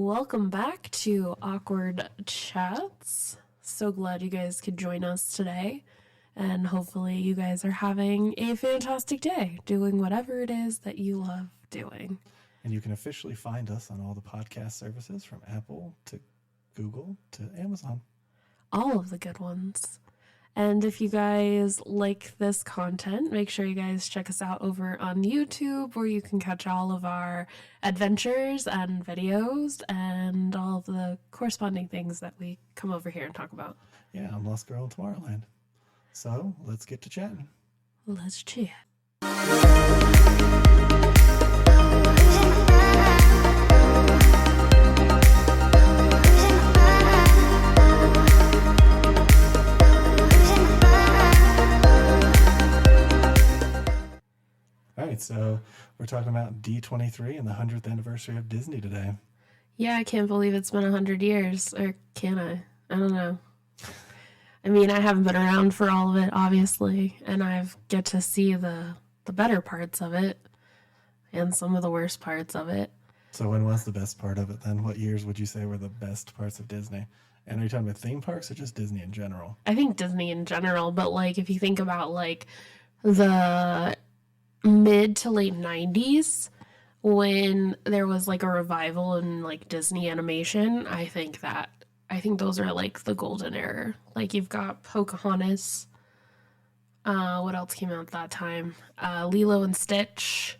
Welcome back to Awkward Chats. So glad you guys could join us today. And hopefully you guys are having a fantastic day, doing whatever it is that you love doing. And you can officially find us on all the podcast services from Apple to Google to Amazon. All of the good ones. And if you guys like this content, make sure you guys check us out over on YouTube, where you can catch all of our adventures and videos and all of the corresponding things that we come over here and talk about. Yeah, I'm Lost Girl in Tomorrowland. So let's get to chatting. Let's chat. All right, so we're talking about D23 and the 100th anniversary of Disney today. Yeah, I can't believe it's been 100 years. Or can I? I don't know. I mean, I haven't been around for all of it, obviously, and I've get to see the better parts of it and some of the worst parts of it. So when was the best part of it then? What years would you say were the best parts of Disney? And are you talking about theme parks or just Disney in general? I think Disney in general, but like if you think about like the mid to late 90s when there was like a revival in like Disney animation, I think those are like the golden era. Like you've got Pocahontas. What else came out at that time? Lilo and Stitch.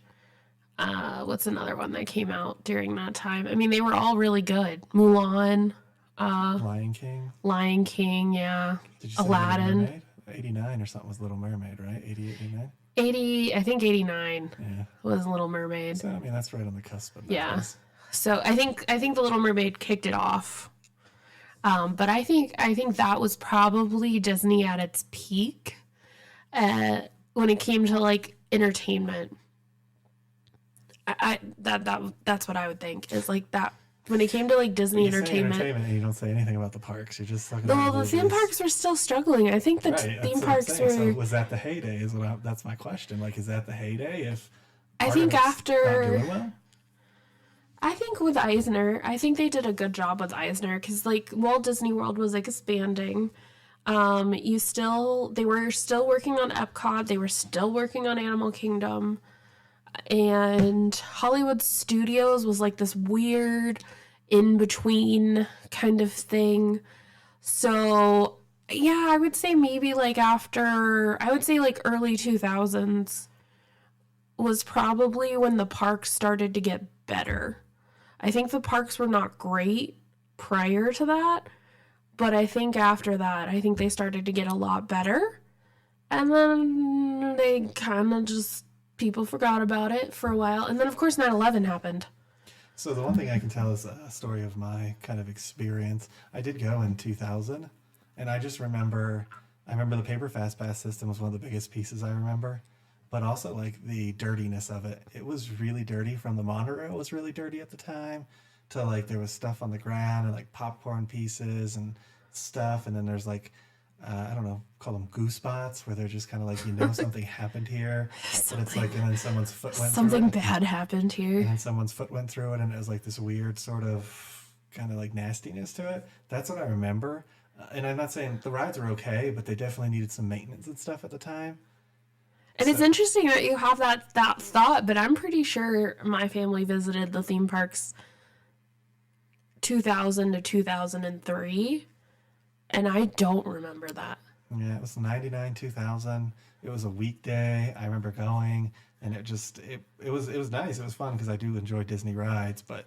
What's another one that came out during that time? I mean, they were all really good. Mulan. Lion King. Lion King, yeah. Did you say Aladdin. Little Mermaid? 89 or something was Little Mermaid, right? 88, 89? 89 Yeah. was Little Mermaid. So, I mean, that's right on the cusp of that. Yeah. So I think The Little Mermaid kicked it off. But I think that was probably Disney at its peak when it came to like entertainment. That's what I would think is like that when it came to like Disney entertainment. And you don't say anything about the parks. You're just talking Well, about the theme parks were still struggling. I think the theme parks were. So was that the heyday? That's my question. Like, is that the heyday? If I think after. Not doing well? I think with Eisner, I think they did a good job with Eisner because like Walt Disney World was like expanding. They were still working on Epcot. They were still working on Animal Kingdom, and Hollywood Studios was like this weird in between kind of thing. So yeah, I would say maybe like early 2000s was probably when the parks started to get better. I think the parks were not great prior to that, but I think after that, I think they started to get a lot better. And then they kind of just, people forgot about it for a while. And then, of course, 9/11 happened. So the one thing I can tell is a story of my kind of experience. I did go in 2000, and I just remember the paper fast pass system was one of the biggest pieces I remember. But also, like, the dirtiness of it. It was really dirty. From the monorail was really dirty at the time. To, like, there was stuff on the ground and, like, popcorn pieces and stuff. And then there's, like, I don't know, call them goo spots, where they're just kind of like, something happened here. But it's like, and then someone's foot went through it. Something bad happened here. And then someone's foot went through it, and it was, like, this weird sort of kind of, like, nastiness to it. That's what I remember. And I'm not saying the rides were okay, but they definitely needed some maintenance and stuff at the time. And it's interesting that you have that thought, but I'm pretty sure my family visited the theme parks 2000 to 2003, and I don't remember that. Yeah, it was 99, 2000. It was a weekday. I remember going, and it was nice. It was fun because I do enjoy Disney rides, but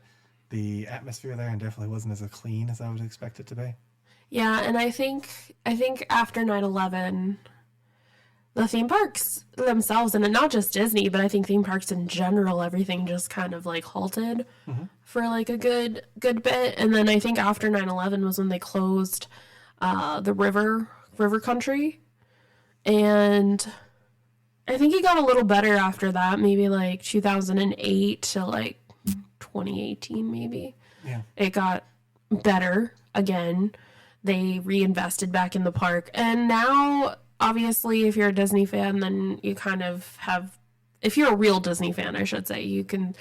the atmosphere there definitely wasn't as clean as I would expect it to be. Yeah, and I think after 9/11, the theme parks themselves, and not just Disney, but I think theme parks in general, everything just kind of like halted for like a good bit. And then I think after 9/11 was when they closed the river country. And I think it got a little better after that, maybe like 2008 to like 2018 maybe. Yeah. It got better again. They reinvested back in the park. And now, obviously, if you're a Disney fan, then you kind of have if you're a real Disney fan, I should say, you can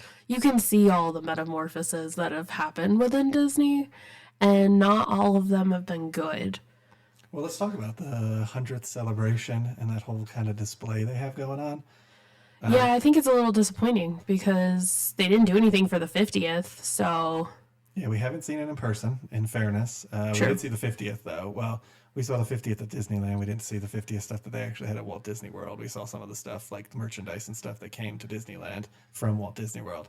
see all the metamorphoses that have happened within Disney, and not all of them have been good. Well, let's talk about the 100th celebration and that whole kind of display they have going on. Yeah, I think it's a little disappointing because they didn't do anything for the 50th, so... Yeah, we haven't seen it in person, in fairness. We did see the 50th, though. Well, we saw the 50th at Disneyland. We didn't see the 50th stuff that they actually had at Walt Disney World. We saw some of the stuff, like the merchandise and stuff that came to Disneyland from Walt Disney World.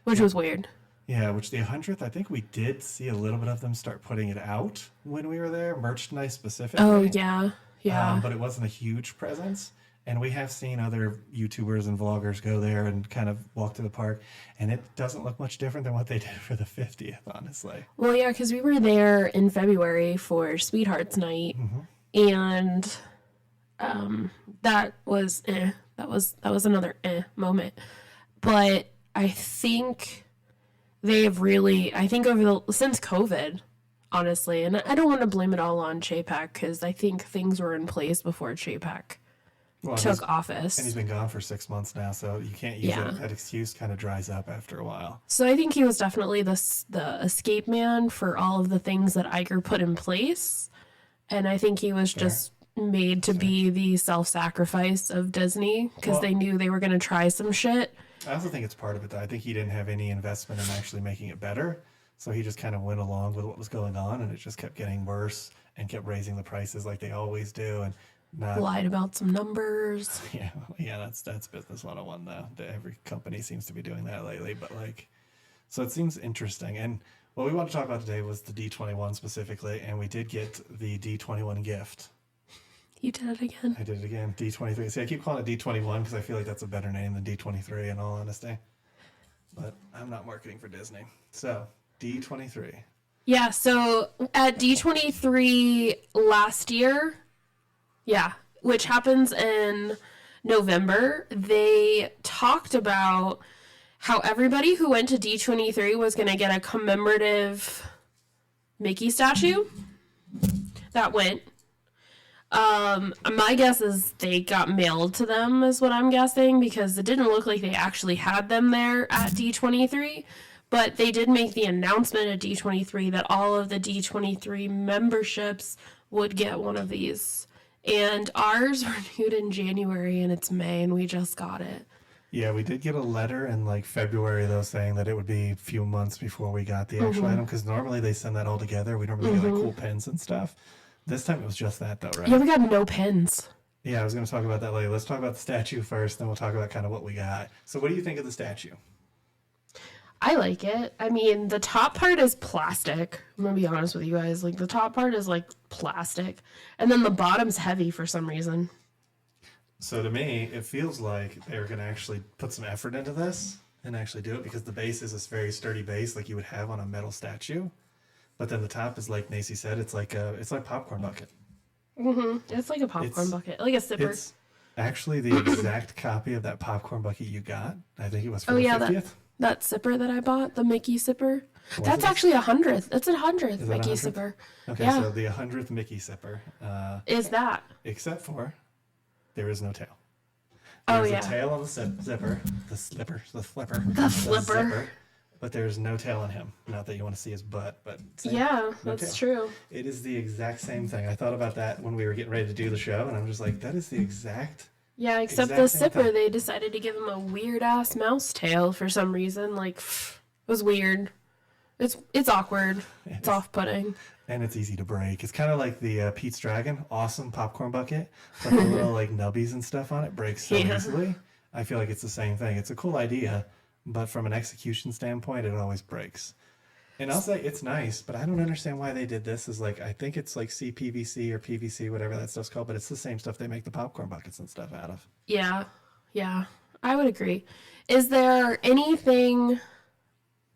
Which was weird. Yeah, which the 100th, I think we did see a little bit of them start putting it out when we were there, merchandise specifically. Oh, yeah. Yeah. But it wasn't a huge presence. And we have seen other YouTubers and vloggers go there and kind of walk to the park, and it doesn't look much different than what they did for the 50th, honestly. Well, yeah, because we were there in February for Sweethearts Night, and that was another moment. But I think they have really, since COVID, honestly, and I don't want to blame it all on Chapek, because I think things were in place before Chapek took office. And he's been gone for 6 months now, so you can't use it. That excuse kind of dries up after a while. So I think he was definitely the escape man for all of the things that Iger put in place. And I think he was just made to be the self-sacrifice of Disney because they knew they were going to try some shit. I also think it's part of it, though. I think he didn't have any investment in actually making it better. So he just kind of went along with what was going on, and it just kept getting worse and kept raising the prices like they always do. And lied about some numbers. Yeah, that's business 101 though. Every company seems to be doing that lately, but so it seems interesting. And what we want to talk about today was the D21 specifically, and we did get the D21 gift. You did it again. I did it again. D23. See, I keep calling it D21 because I feel like that's a better name than D23 in all honesty. But I'm not marketing for Disney. So, D23. Yeah, so at D23 last year, which happens in November, they talked about how everybody who went to D23 was going to get a commemorative Mickey statue that went. My guess is they got mailed to them, is what I'm guessing, because it didn't look like they actually had them there at D23. But they did make the announcement at D23 that all of the D23 memberships would get one of these. And ours renewed in January, and it's May, and we just got it. Yeah, we did get a letter in February, though, saying that it would be a few months before we got the actual item, because normally they send that all together. We normally get cool pins and stuff. This time it was just that, though, right? Yeah, we got no pins. Yeah, I was going to talk about that later. Let's talk about the statue first, then we'll talk about kind of what we got. So what do you think of the statue? I like it. I mean, the top part is plastic. I'm going to be honest with you guys. The top part is, plastic. And then the bottom's heavy for some reason. So to me, it feels like they're going to actually put some effort into this and actually do it, because the base is this very sturdy base like you would have on a metal statue. But then the top is, like Nacy said, it's like popcorn bucket. It's like a popcorn bucket, like a sipper. It's actually the exact copy of that popcorn bucket you got. I think it was for the 50th. That sipper that I bought, the Mickey sipper. That's actually 100th. It's 100th Mickey 100th? sipper. Okay, so the 100th Mickey sipper. Is that? Except for there is no tail. There's a tail on the zipper. The slipper. The flipper. The flipper. Zipper, but there's no tail on him. Not that you want to see his butt, but that's true. It is the exact same thing. I thought about that when we were getting ready to do the show, and I'm just like, that is the exact... Yeah, except the zipper, they decided to give him a weird-ass mouse tail for some reason. It was weird. It's awkward. It's off-putting. And it's easy to break. It's kind of like the Pete's Dragon, awesome popcorn bucket, but the little nubbies and stuff on it breaks so easily. I feel like it's the same thing. It's a cool idea, but from an execution standpoint, it always breaks. And I'll say it's nice, but I don't understand why they did this. I think it's CPVC or PVC, whatever that stuff's called, but it's the same stuff they make the popcorn buckets and stuff out of. Yeah, I would agree. Is there anything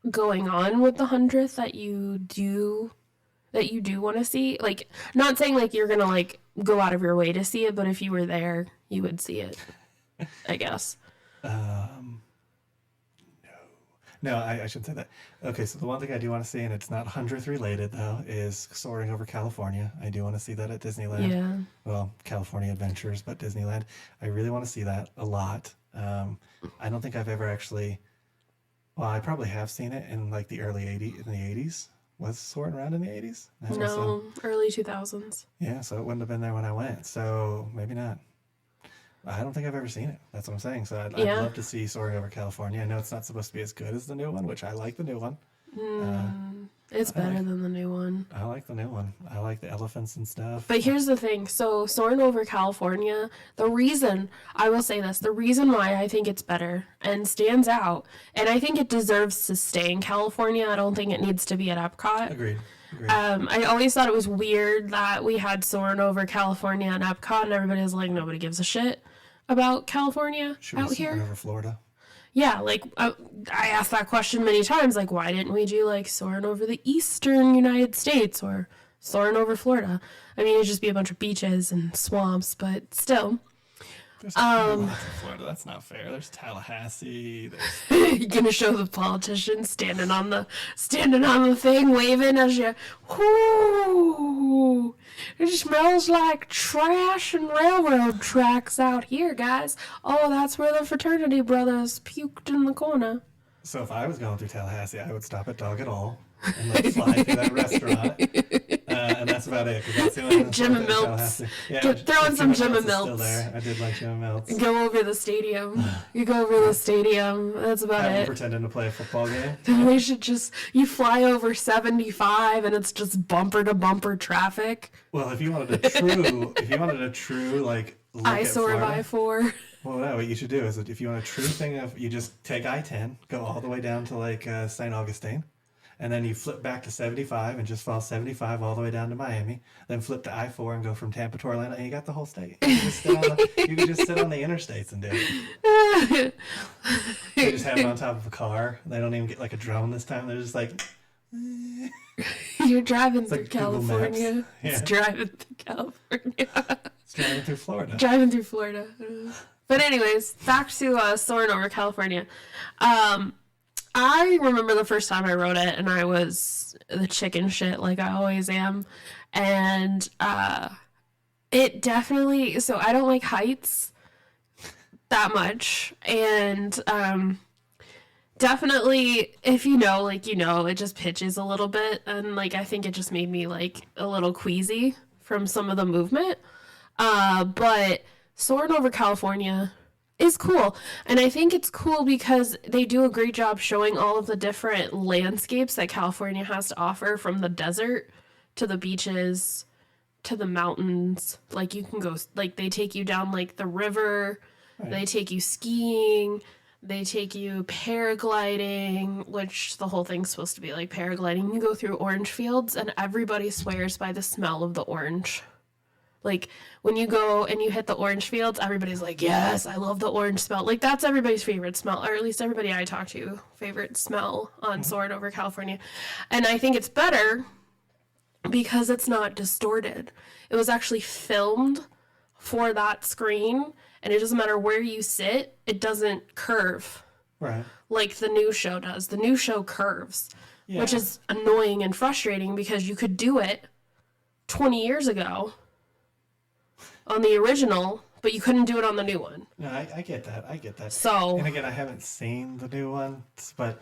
going on with the 100th that you do want to see? Not saying you're gonna go out of your way to see it, but if you were there, you would see it, I guess. No, I shouldn't say that. Okay, so the one thing I do want to see, and it's not 100th related, though, is Soaring Over California. I do want to see that at Disneyland. Yeah. Well, California Adventures, but Disneyland. I really want to see that a lot. I don't think I've ever actually. Well, I probably have seen it in like the early '80s. In the '80s, was Soarin' around in the '80s? No, early 2000s. Yeah, so it wouldn't have been there when I went. So maybe not. I don't think I've ever seen it. That's what I'm saying. So I'd love to see Soaring Over California. I know it's not supposed to be as good as the new one, which I like the new one. It's better than the new one. I like the new one. I like the elephants and stuff. But here's the thing. So Soaring Over California, the reason why I think it's better and stands out, and I think it deserves to stay in California. I don't think it needs to be at Epcot. Agreed. I always thought it was weird that we had Soaring Over California and Epcot, and everybody was like, nobody gives a shit about California out here. Soaring Over Florida. Yeah, like, I asked that question many times, like, why didn't we do, like, Soaring Over the Eastern United States or Soaring Over Gflorida? I mean, it'd just be a bunch of beaches and swamps, but still. There's lots in Florida. That's not fair. There's Tallahassee. You're gonna show the politicians standing on the thing, waving as you. Whoo! It smells like trash and railroad tracks out here, guys. Oh, that's where the fraternity brothers puked in the corner. So if I was going through Tallahassee, I would stop at Dog It All and like fly through that restaurant. And that's about it. That's the only Jim and Milts. Yeah, throw in some Jim and Milts. Still Milts. there. I did like Jim and Milts. Go over the stadium. You go over the stadium. That's about I'm it. pretending to play a football game. Then we should you fly over 75 and it's just bumper to bumper traffic. Well, if you wanted a true like look eyesore at of Florida, I-4. well, no, what you should do is if you want a true thing of, you just take I-10, go all the way down to like St. Augustine, and then you flip back to 75 and just follow 75 all the way down to Miami, then flip to I-4 and go from Tampa to Orlando, and you got the whole state. You can just sit on the interstates and do it. They just have it on top of a car. They don't even get like a drone this time. They're just like... You're driving through like California. Yeah. It's driving through California. It's driving through Florida. Driving through Florida. But anyways, back to Soaring Over California. I remember the first time I rode it, and I was the chicken shit like I always am. And it definitely... So I don't like heights that much. And definitely, if it just pitches a little bit. And, like, I think it just made me, like, a little queasy from some of the movement. But Soaring Over California is cool. And I think it's cool because they do a great job showing all of the different landscapes that California has to offer, from the desert to the beaches to the mountains. Like, you can go, like, they take you down, like, the river. Right. They take you skiing. They take you paragliding, which the whole thing's supposed to be like paragliding. You go through orange fields, and everybody swears by the smell of the orange. Like, when you go and you hit the orange fields, everybody's like, yes, I love the orange smell. Like, that's everybody's favorite smell, or at least everybody I talk to, favorite smell on Soaring Over California. And I think it's better because it's not distorted. It was actually filmed for that screen, and it doesn't matter where you sit, it doesn't curve. Right. Like the new show does. The new show curves, which is annoying and frustrating because you could do it 20 years ago on the original, but you couldn't do it on the new one. No, I get that. So, and again, I haven't seen the new one, but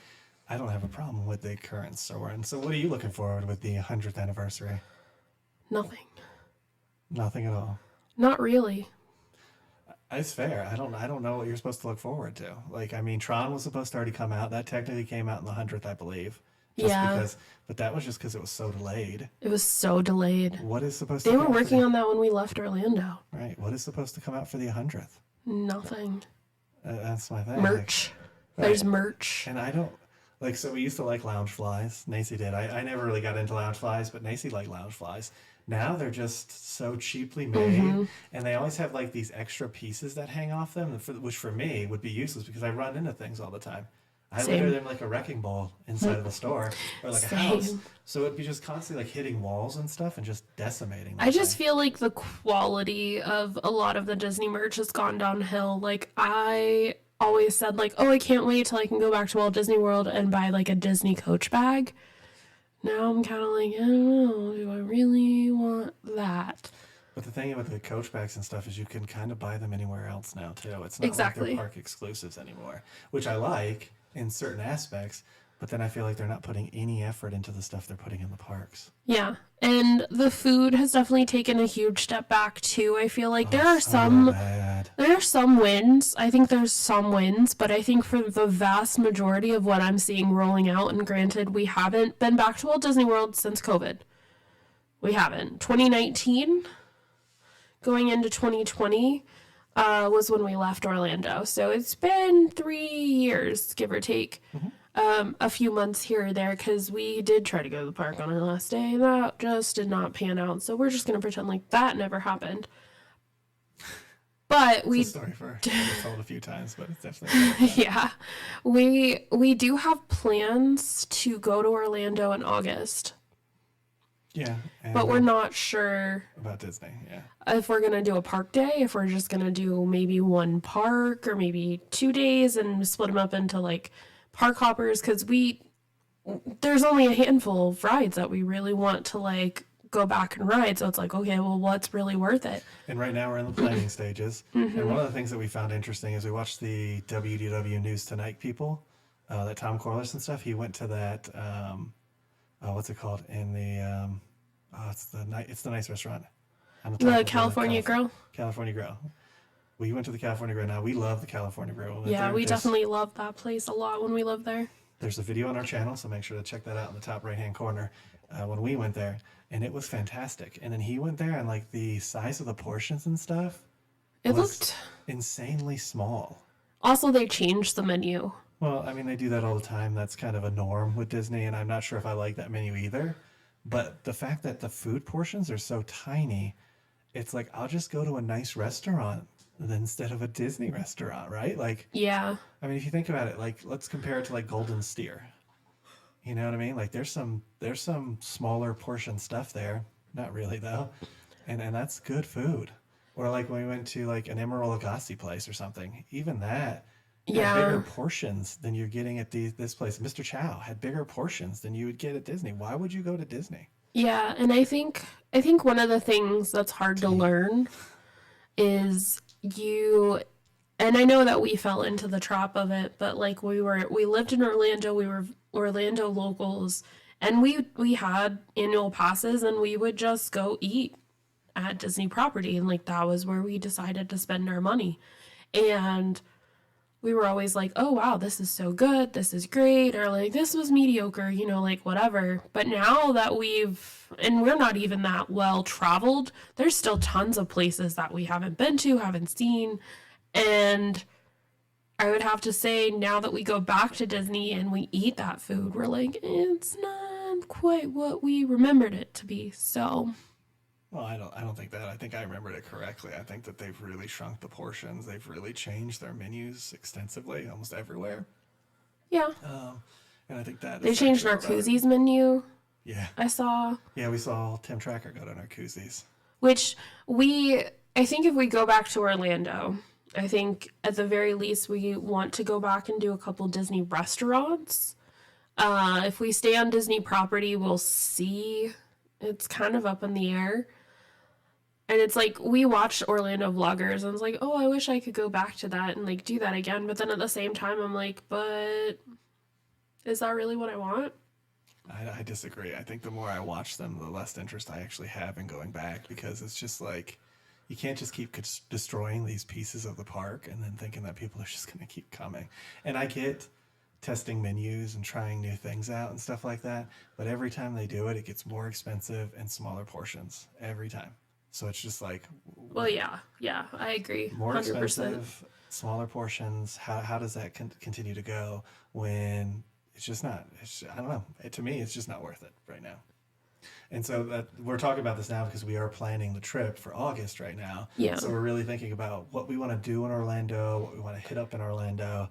I don't have a problem with the current Soarin'. So what are you looking forward with the 100th anniversary? Nothing. Nothing at all. Not really. It's fair. I don't know what you're supposed to look forward to. Like, I mean, Tron was supposed to already come out. That technically came out in the 100th, I believe. But that was just because it was so delayed. It was so delayed. What is supposed to They were working on that when we left Orlando. Right. What is supposed to come out for the 100th? Nothing. That's my thing. Merch. Like, There's merch. And I don't... Like, so we used to like lounge flies. Nacy did. I never really got into lounge flies, but Nacy liked lounge flies. Now they're just so cheaply made, and they always have like these extra pieces that hang off them, which for me would be useless because I run into things all the time. I look at them like a wrecking ball inside of a store or like a house. So it'd be just constantly like hitting walls and stuff and just decimating them. I just feel like the quality of a lot of the Disney merch has gone downhill. Like, I always said, like, oh, I can't wait till I can go back to Walt Disney World and buy like a Disney Coach bag. Now I'm kind of like, I don't know, do I really want that? But the thing with the coach packs and stuff is you can kind of buy them anywhere else now too. It's not like Exactly. they're park exclusives anymore, which I like in certain aspects. But then I feel like they're not putting any effort into the stuff they're putting in the parks. Yeah. And the food has definitely taken a huge step back too. I feel like there are Bad. there are some wins. I think there's some wins, but I think for the vast majority of what I'm seeing rolling out, and granted, we haven't been back to Walt Disney World since COVID. We haven't. 2019 going into 2020 was when we left Orlando. So it's been 3 years, give or take. A few months here or there, because we did try to go to the park on our last day. That just did not pan out. So we're just going to pretend like that never happened. But It's a story for told a few times, but it's definitely yeah, we do have plans to go to Orlando in August. Yeah. But we're not sure about Disney, yeah. If we're going to do a park day, if we're just going to do maybe one park or maybe 2 days and split them up into like park hoppers, because there's only a handful of rides that we really want to like go back and ride. So it's like, okay, well, what's really worth it? And right now we're in the planning stages. And one of the things that we found interesting is we watched the WDW News Tonight people, that Tom Corliss and stuff. He went to that, what's it called? In the, it's the nice restaurant. The California Grill? California Grill. We went to the California Grill. Now, we love the California Grill. Yeah, we definitely loved that place a lot when we lived there. There's a video on our channel, so make sure to check that out in the top right-hand corner when we went there. And it was fantastic. And then he went there, and like the size of the portions and stuff, it looked insanely small. Also, they changed the menu. Well, I mean, they do that all the time. That's kind of a norm with Disney, and I'm not sure if I like that menu either. But the fact that the food portions are so tiny, it's like, I'll just go to a nice restaurant instead of a Disney restaurant, right? Like, yeah. I mean, if you think about it, like, let's compare it to like Golden Steer. You know what I mean? Like, there's some smaller portion stuff there. Not really though, and that's good food. Or like when we went to like an Emerald Lagasse place or something, even that had bigger portions than you're getting at this place. Mr. Chow had bigger portions than you would get at Disney. Why would you go to Disney? Yeah, and I think one of the things that's hard to learn is and I know that we fell into the trap of it, but like we lived in Orlando, we were Orlando locals, and we had annual passes, and we would just go eat at Disney property, and like that was where we decided to spend our money. And we were always like, oh wow, this is so good, this is great, or like this was mediocre, like whatever. But now that and we're not even that well traveled, there's still tons of places that we haven't been to, haven't seen. And I would have to say, now that we go back to Disney and we eat that food, we're like, it's not quite what we remembered it to be. So, well, I don't think that. I think I remembered it correctly. I think that they've really shrunk the portions. They've really changed their menus extensively, almost everywhere. Yeah. And I think that they changed Narcoossee's menu. Yeah. I saw. Yeah, we saw Tim Tracker go to Narcoossee's. Which I think if we go back to Orlando, I think at the very least we want to go back and do a couple Disney restaurants. If we stay on Disney property, we'll see. It's kind of up in the air. And it's like, we watched Orlando vloggers, and I was like, oh, I wish I could go back to that and like do that again. But then at the same time, I'm like, but is that really what I want? I disagree. I think the more I watch them, the less interest I actually have in going back, because it's just like, you can't just keep destroying these pieces of the park and then thinking that people are just going to keep coming. And I get testing menus and trying new things out and stuff like that, but every time they do it, it gets more expensive and smaller portions every time. So it's just like, well, yeah, I agree. More 100%. expensive, smaller portions. How does that continue to go when it's just not? I don't know. To me, it's just not worth it right now. And so we're talking about this now because we are planning the trip for August right now. Yeah. So we're really thinking about what we want to do in Orlando, what we want to hit up in Orlando.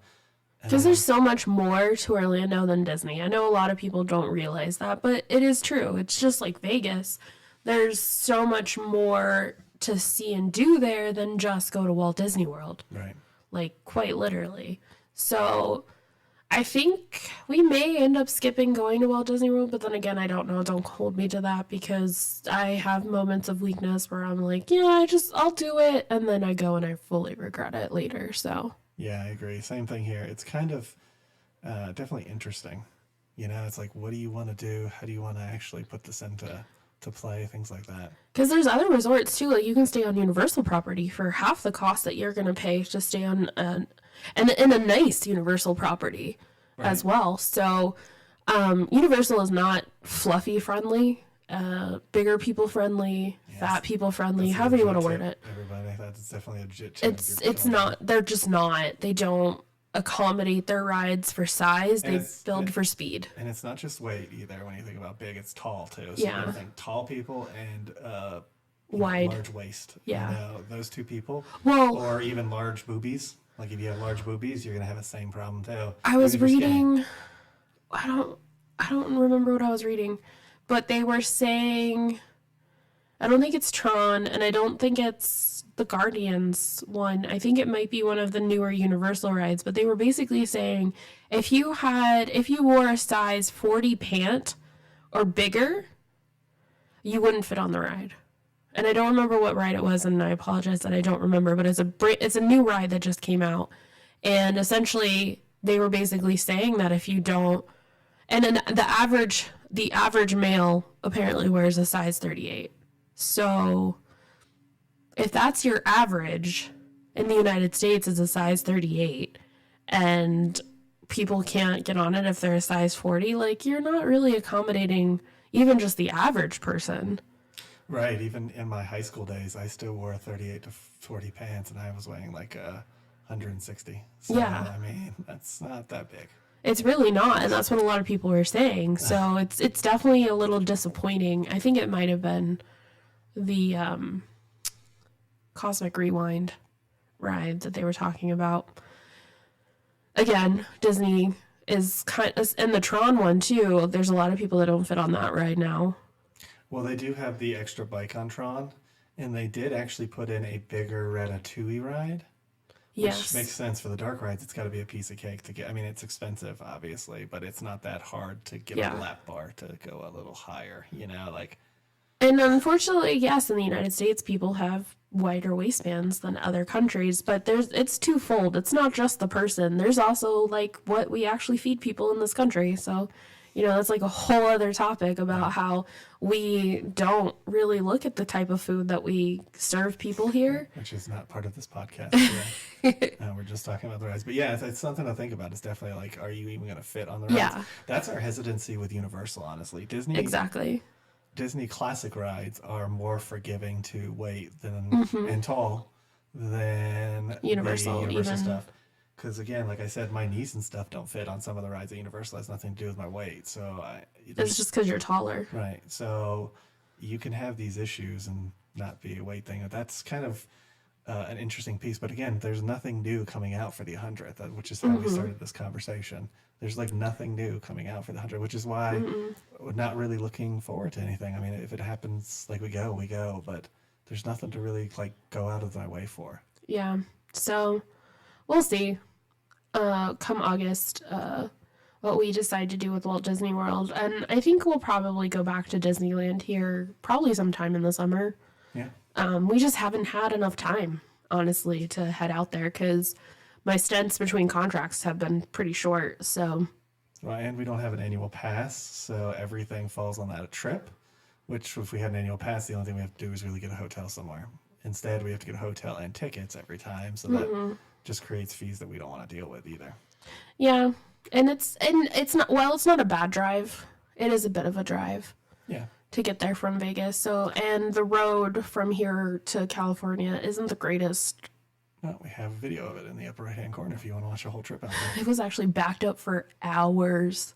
Because there's so much more to Orlando than Disney. I know a lot of people don't realize that, but it is true. It's just like Vegas. There's so much more to see and do there than just go to Walt Disney World. Right. Like, quite literally. So I think we may end up skipping going to Walt Disney World, but then again, I don't know. Don't hold me to that because I have moments of weakness where I'm like, yeah, I'll do it. And then I go and I fully regret it later. So, Yeah, I agree. Same thing here. It's kind of definitely interesting. You know, it's like, what do you want to do? How do you want to actually put this into play? Things like that. because there's other resorts too. Like you can stay on Universal property for half the cost that you're going to pay to stay on and in a nice Universal property as well. So, Universal is not fluffy friendly, bigger people friendly, fat people friendly, however you want to word it. Everybody, that's definitely a legit. It's not. They're just not. They don't accommodate their rides for size. They build for speed. And it's not just weight either. When you think about big, it's tall too. So Yeah. you think tall people and Wide. large waist. Yeah. You know, those two people. Well, Or even large boobies. Like if you have large boobies, you're gonna have the same problem too. I was Maybe they're skinny. reading. I don't remember what I was reading, but they were saying. I don't think it's Tron, and I don't think it's the Guardians one. I think it might be one of the newer Universal rides, but they were basically saying if you wore a size 40 pant or bigger, you wouldn't fit on the ride. And I don't remember what ride it was, and I apologize that I don't remember, but it's a new ride that just came out. And essentially, they were basically saying that if you don't, and then the average male apparently wears a size 38. So if that's your average in the United States is a size 38 and people can't get on it if they're a size 40, like you're not really accommodating even just the average person. Right. Even in my high school days, I still wore 38 to 40 pants, and I was weighing like 160. So, Yeah. I mean, that's not that big. It's really not, and that's what a lot of people were saying. So it's definitely a little disappointing. I think it might have been the Cosmic Rewind ride that they were talking about. Again, Disney is and the Tron one too. There's a lot of people that don't fit on that ride now. Well, they do have the extra bike on Tron, and they did actually put in a bigger Ratatouille ride. Yes. Which makes sense for the dark rides. It's got to be a piece of cake to get. I mean, it's expensive, obviously, but it's not that hard to get a lap bar to go a little higher, you know, like. And unfortunately, yes, in the United States, people have wider waistbands than other countries, but it's twofold. It's not just the person. There's also like what we actually feed people in this country. So, you know, that's like a whole other topic about how we don't really look at the type of food that we serve people here. Which is not part of this podcast. We're just talking about the rides. But yeah, it's something to think about. It's definitely like, are you even going to fit on the rides? Yeah. That's our hesitancy with Universal, honestly. Disney classic rides are more forgiving to weight than and tall than Universal even. stuff. Because again, like I said, my knees and stuff don't fit on some of the rides at Universal. It has nothing to do with my weight. So It's just because you're taller. Right. So you can have these issues and not be a weight thing. That's kind of an interesting piece. But again, there's nothing new coming out for the 100th, which is how we started this conversation. There's like nothing new coming out for the 100th, which is why we're not really looking forward to anything. I mean, if it happens, like we go, but there's nothing to really like go out of my way for. Yeah. So we'll see. Come August, what we decide to do with Walt Disney World. And I think we'll probably go back to Disneyland here probably sometime in the summer. Yeah. We just haven't had enough time, honestly, to head out there because my stints between contracts have been pretty short. So, well, and we don't have an annual pass, so everything falls on that trip, which if we had an annual pass, the only thing we have to do is really get a hotel somewhere. Instead, we have to get a hotel and tickets every time, so that just creates fees that we don't want to deal with either. Yeah, and it's not a bad drive. It is a bit of a drive. Yeah. To get there from Vegas. So, and the road from here to California isn't the greatest. Well, we have a video of it in the upper right-hand corner if you want to watch a whole trip out there. It was actually backed up for hours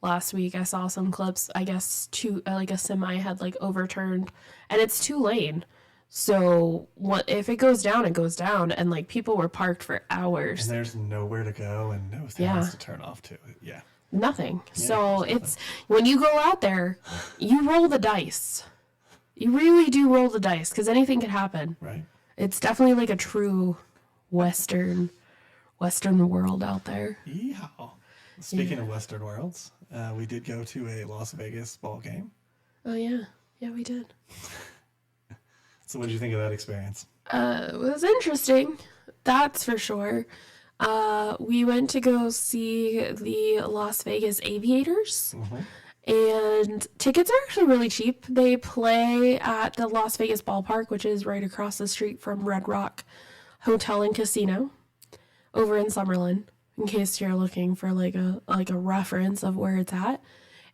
last week. I saw some clips. I guess like a semi had like overturned, and it's 2-lane. So what if it goes down? It goes down, and like people were parked for hours. And there's nowhere to go and no things to turn off to. Yeah. Nothing. Yeah, so it's when you go out there, you roll the dice. You really do roll the dice because anything could happen. Right. It's definitely like a true Western world out there. Yeehaw. Speaking of Western worlds, we did go to a Las Vegas ball game. Oh, yeah. Yeah, we did. So what did you think of that experience? It was interesting. That's for sure. We went to go see the Las Vegas Aviators. And tickets are actually really cheap. They play at the Las Vegas ballpark, which is right across the street from Red Rock Hotel and Casino over in Summerlin, in case you're looking for like a reference of where it's at.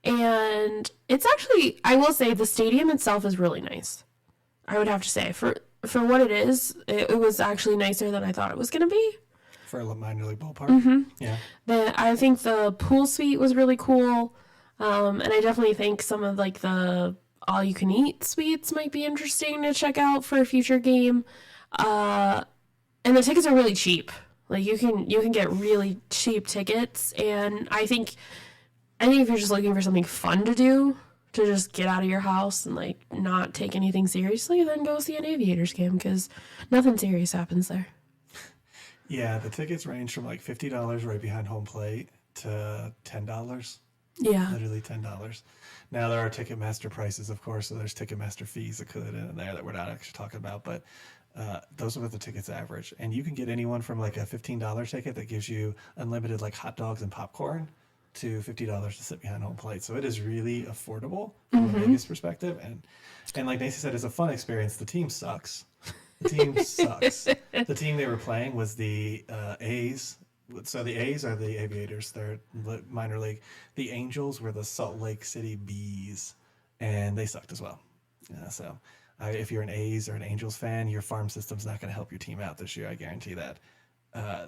And it's actually, I will say, the stadium itself is really nice. I would have to say, for what it is, it was actually nicer than I thought it was going to be. For a minor league ballpark? Yeah. I think the pool suite was really cool. And I definitely think some of like the all-you-can-eat suites might be interesting to check out for a future game. And the tickets are really cheap. Like you can get really cheap tickets, and I think if you're just looking for something fun to do, to just get out of your house and like not take anything seriously, then go see an Aviators game because nothing serious happens there. Yeah, the tickets range from like $50 right behind home plate to $10. Yeah. Literally $10. Now, there are Ticketmaster prices, of course, so there's Ticketmaster fees included in there that we're not actually talking about, but those are what the tickets average. And you can get anyone from like a $15 ticket that gives you unlimited like hot dogs and popcorn to $50 to sit behind home plate. So it is really affordable from a Vegas perspective. And like Nancy said, it's a fun experience. The team sucks. The team sucks. The team they were playing was the A's. So the A's are the Aviators. They're minor league. The Angels were the Salt Lake City Bees, and they sucked as well. So if you're an A's or an Angels fan, your farm system's not going to help your team out this year. I guarantee that.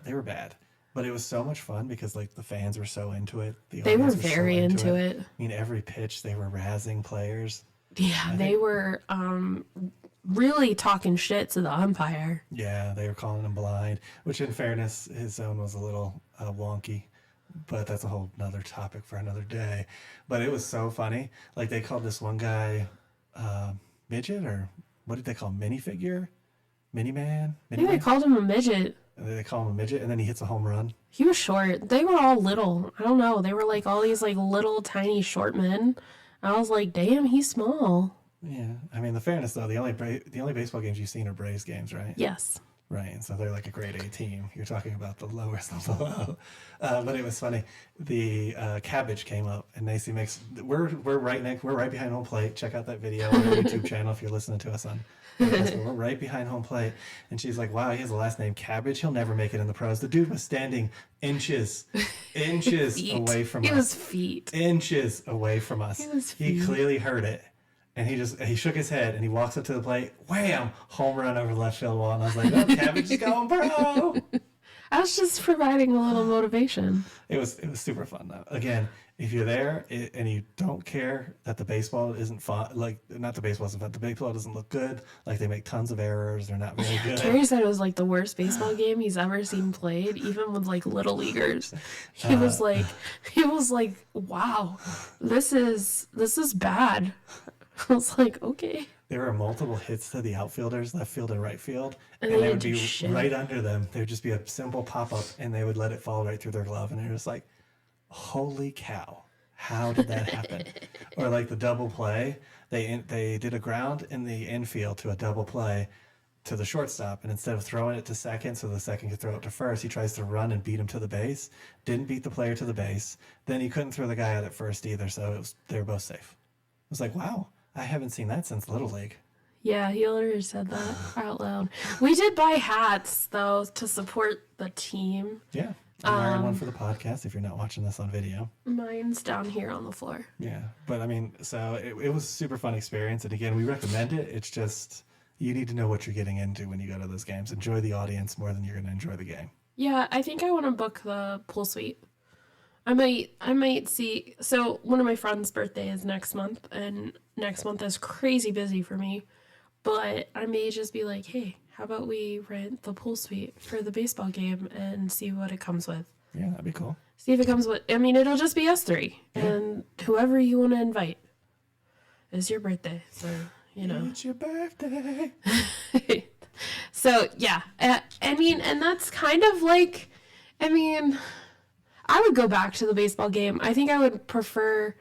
They were bad, but it was so much fun because like the fans were so into it. They were very into it. I mean, every pitch they were razzing players. Yeah, they were really talking shit to the umpire. Yeah, they were calling him blind, which in fairness, his zone was a little wonky, but that's a whole nother topic for another day. But it was so funny. Like they called this one guy midget, or what did they call him? Minifigure? Mini-man? I think they called him a midget. They call him a midget, and then he hits a home run. He was short. They were all little. I don't know. They were like all these like little tiny short men. I was like, damn, he's small. Yeah, I mean, the fairness though, the only baseball games you've seen are Braves games, right? Yes. Right, and so they're like a grade A team. You're talking about the lowest of the low. But it was funny. The cabbage came up, and Nacy makes. We're right behind home plate. Check out that video on our YouTube channel if you're listening to us on. We're right behind home plate, and she's like, "Wow, he has a last name Cabbage. He'll never make it in the pros." The dude was standing inches away from us. It was feet. Inches away from us. It was feet. He clearly heard it. And he shook his head and he walks up to the plate, wham, home run over the left field wall. And I was like, oh, Cabbage is going, bro. I was just providing a little motivation. It was super fun though. Again, if you're there and you don't care that the baseball isn't fun, like not the baseball isn't fun, the baseball doesn't look good. Like they make tons of errors. They're not very good. Carrie said it was like the worst baseball game he's ever seen played, even with like little leaguers. He was like, wow, this is bad. I was like, okay. There were multiple hits to the outfielders, left field and right field, and they they would be shit. right under them. There would just be a simple pop-up, and they would let it fall right through their glove, and they're just like, holy cow, how did that happen? Or like the double play, they did a ground in the infield to a double play to the shortstop, and instead of throwing it to second so the second could throw it to first, he tries to run and beat him to the base. Didn't beat the player to the base. Then he couldn't throw the guy out at first either, so they were both safe. I was like, wow. I haven't seen that since Little League. Yeah, he literally said that out loud. We did buy hats, though, to support the team. Yeah. I'm wearing one for the podcast if you're not watching this on video. Mine's down here on the floor. Yeah. But, I mean, so it was a super fun experience. And, again, we recommend it. It's just you need to know what you're getting into when you go to those games. Enjoy the audience more than you're going to enjoy the game. Yeah, I think I want to book the pool suite. I might see. So one of my friends' birthday is next month, and next month is crazy busy for me. But I may just be like, hey, how about we rent the pool suite for the baseball game and see what it comes with? Yeah, that'd be cool. See if it comes with. I mean, it'll just be us three, and whoever you want to invite. It's your birthday, so you know. It's your birthday. So yeah, I mean, and that's kind of like, I mean. I would go back to the baseball game. I think I prefer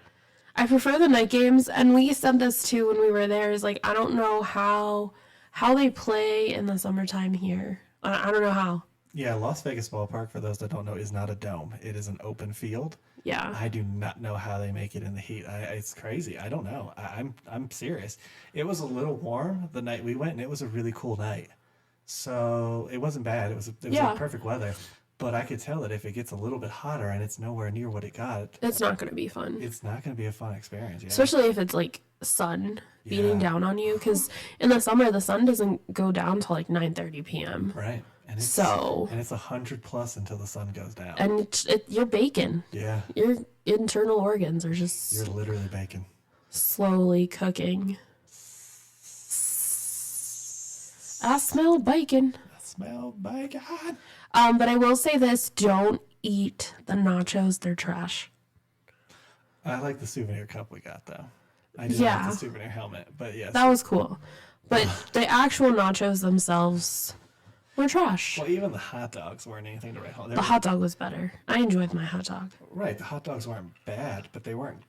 the night games, and we said this too when we were there, is like, I don't know how they play in the summertime here. I don't know how. Yeah, Las Vegas Ballpark, for those that don't know, is not a dome. It is an open field. Yeah. I do not know how they make it in the heat. It's crazy. I don't know. I'm serious. It was a little warm the night we went, and it was a really cool night. So it wasn't bad. It was like perfect weather. But I could tell that if it gets a little bit hotter and it's nowhere near what it got, it's not going to be fun. It's not going to be a fun experience. Yeah. Especially if it's like sun beating down on you, because in the summer the sun doesn't go down till like 9:30 p.m. Right. And it's 100 plus until the sun goes down. And you're baking. Yeah. Your internal organs are just... You're literally baking. Slowly cooking. I smell bacon. But I will say this, don't eat the nachos. They're trash. I like the souvenir cup we got, though. I did like the souvenir helmet, but yes. That was cool. But the actual nachos themselves were trash. Well, even the hot dogs weren't anything to write home. The hot dog was better. I enjoyed my hot dog. Right, the hot dogs weren't bad, but they weren't